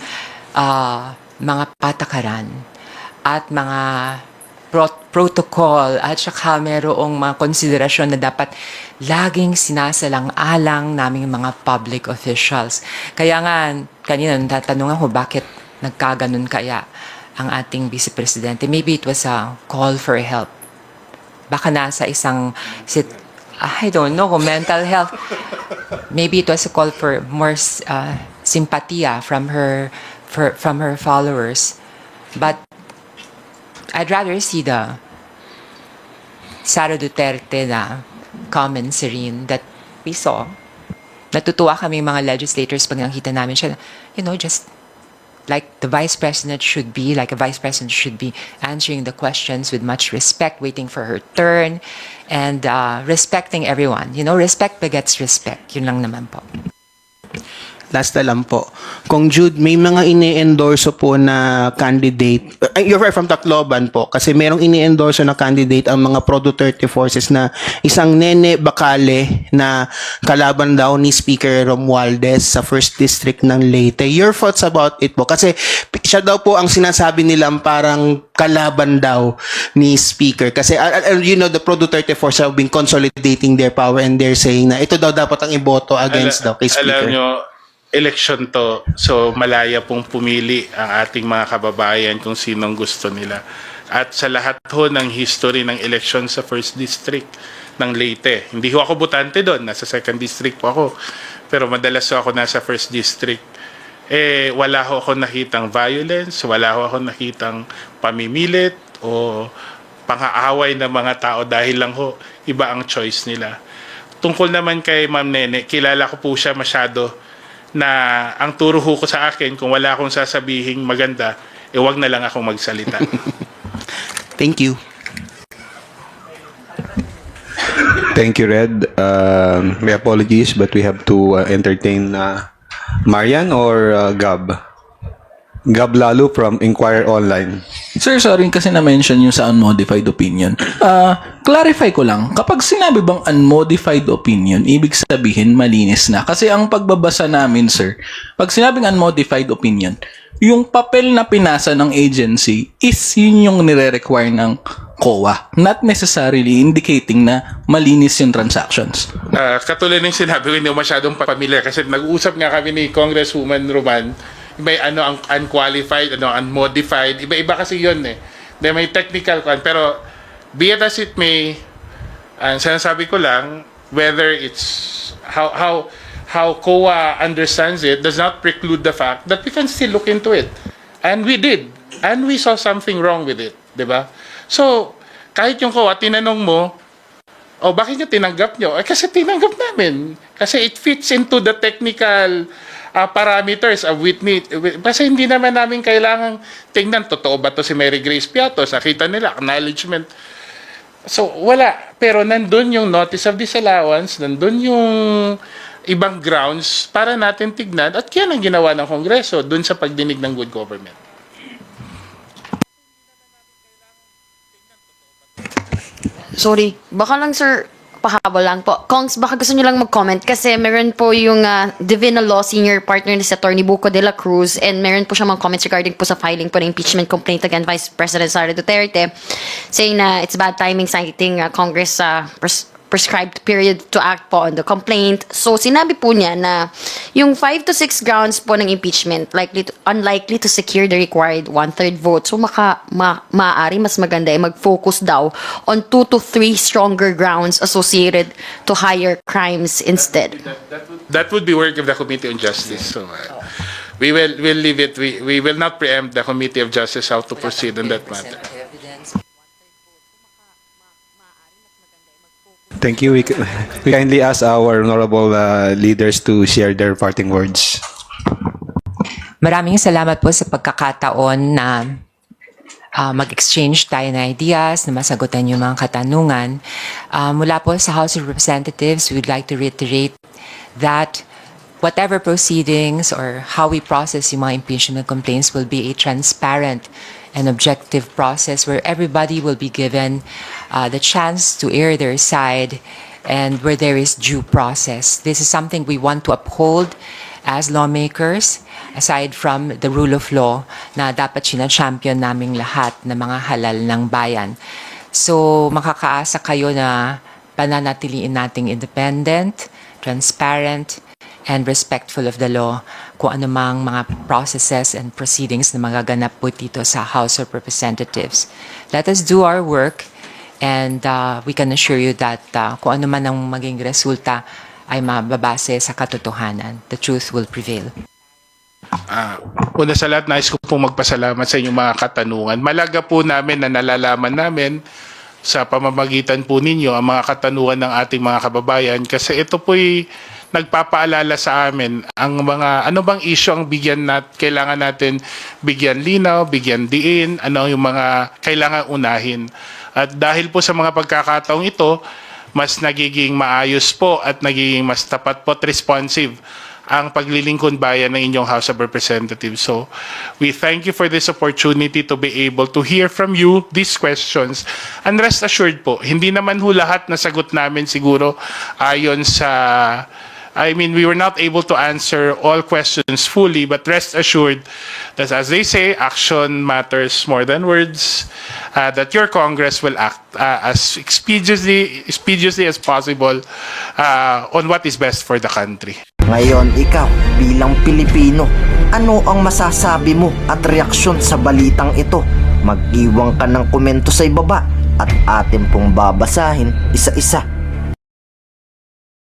mga patakaran at mga protocol at saka merong mga konsiderasyon na dapat laging sinasalang-alang naming mga public officials. Kaya nga, kanina natatanong ako bakit nagkaganon kaya ang ating Vice Presidente. Maybe it was a call for help. Baka nasa isang, I don't know, kung mental health. Maybe it was a call for more sympathia from her followers. But I'd rather see the Sara Duterte na calm and serene that we saw. Natutuwa kami mga legislators pag nakita namin siya, just like the Vice President should be, like a Vice President should be answering the questions with much respect, waiting for her turn, and respecting everyone. Respect begets respect. Yun lang naman po. Last na lang po. Kung Jude, may mga ini-endorso po na candidate, you're from Tacloban po, kasi merong ini-endorso na candidate ang mga Pro-Duterte forces na isang Nene Bacale na kalaban daw ni Speaker Romualdez sa 1st District ng Leyte. Your thoughts about it po? Kasi siya daw po ang sinasabi nilang parang kalaban daw ni Speaker. Kasi the Pro-Duterte forces have been consolidating their power and they're saying na ito daw dapat ang iboto against daw kay Speaker. Alam nyo, eleksyon to, so malaya pong pumili ang ating mga kababayan kung sinong gusto nila. At sa lahat ho ng history ng eleksyon sa 1st District ng Leyte, hindi ho ako botante doon, nasa 2nd District po ako, pero madalas ho ako nasa 1st District. Wala ho ako nakitang violence, wala ho ako nakitang pamimilit o pang-aaway ng mga tao dahil lang ho iba ang choice nila. Tungkol naman kay Ma'am Nene, kilala ko po siya masyado na ang turo ko sa akin kung wala akong sasabihing maganda, wag na lang akong magsalita. Thank you. Thank you, Red. My apologies, but we have to entertain Marian or Gab. Gab Lalo from Inquirer Online. Sir, sorry kasi na-mention yung sa unmodified opinion. Clarify ko lang, kapag sinabi bang unmodified opinion, ibig sabihin malinis na. Kasi ang pagbabasa namin, sir, pag sinabing unmodified opinion, yung papel na pinasa ng agency is yun yung nire-require ng COA. Not necessarily indicating na malinis yung transactions. Katulad ng sinabi ko, hindi ko masyadong familiar kasi nag-uusap nga kami ni Congresswoman Roman. Iba ang unqualified, unmodified. Iba-iba kasi yun eh. May technical one. Pero be it as it may, ang sinasabi ko lang, whether it's how COA understands it does not preclude the fact that we can still look into it. And we did. And we saw something wrong with it. Diba? So, kahit yung COA, tinanong mo, bakit nyo tinanggap nyo? Kasi tinanggap namin. Kasi it fits into the technical parameters of witness. Kasi hindi naman namin kailangan tingnan, totoo ba to si Mary Grace Piatos? Nakita nila, acknowledgement. So, wala. Pero nandun yung notice of disallowance, nandun yung ibang grounds para natin tignan. At yan ang ginawa ng Kongreso dun sa pagdinig ng good government. Sorry, baka lang sir, pahabol lang po. Kongs, baka gusto nyo lang mag-comment kasi meron po yung Divina Law senior partner ni si Atty. Buco de la Cruz and meron po siya mga comments regarding po sa filing po ng impeachment complaint against Vice President Sara Duterte saying na it's bad timing citing Congress prescribed period to act po on the complaint. So, sinabi po niya na yung 5 to 6 grounds po ng impeachment unlikely to secure the required 1/3 vote. So, maaari mas maganda mag-focus daw on 2 to 3 stronger grounds associated to higher crimes instead. That would be work of the Committee on Justice. So, we'll leave it. We will not preempt the Committee of Justice how to proceed on that matter. Thank you. We kindly ask our honorable leaders to share their parting words. Maraming salamat po sa pagkakataon na mag-exchange tayo ng ideas, na masagutan yung mga katanungan. Mula po sa House of Representatives, we'd like to reiterate that whatever proceedings or how we process yung mga impeachment complaints will be a transparent and objective process where everybody will be given the chance to air their side and where there is due process. This is something we want to uphold as lawmakers, aside from the rule of law na dapat sina-champion naming lahat na mga halal ng bayan. So makakaasa kayo na pananatiliin nating independent, transparent, and respectful of the law kung anumang mga processes and proceedings na magaganap po dito sa House of Representatives. Let us do our work and we can assure you that kung ano man ang maging resulta ay mababase sa katotohanan. The truth will prevail. Una sa lahat, nais ko pong magpasalamat sa inyong mga katanungan. Malaga po namin na nalalaman namin sa pamamagitan po ninyo ang mga katanungan ng ating mga kababayan kasi ito po'y nagpapaalala sa amin ang mga ano bang issue ang kailangan natin bigyan linaw, bigyan diin, ano yung mga kailangan unahin. At dahil po sa mga pagkakataong ito, mas nagiging maayos po at nagiging mas tapat po at responsive ang paglilingkod bayan ng inyong House of Representatives. So, we thank you for this opportunity to be able to hear from you these questions. And rest assured po, hindi naman ho lahat na sagot namin siguro ayon sa we were not able to answer all questions fully, but rest assured that, as they say, action matters more than words, that your Congress will act as expeditiously as possible on what is best for the country. Ngayon, ikaw, bilang Pilipino, ano ang masasabi mo at reaksyon sa balitang ito? Mag-iwan ka ng komento sa ibaba at atin pong babasahin isa-isa.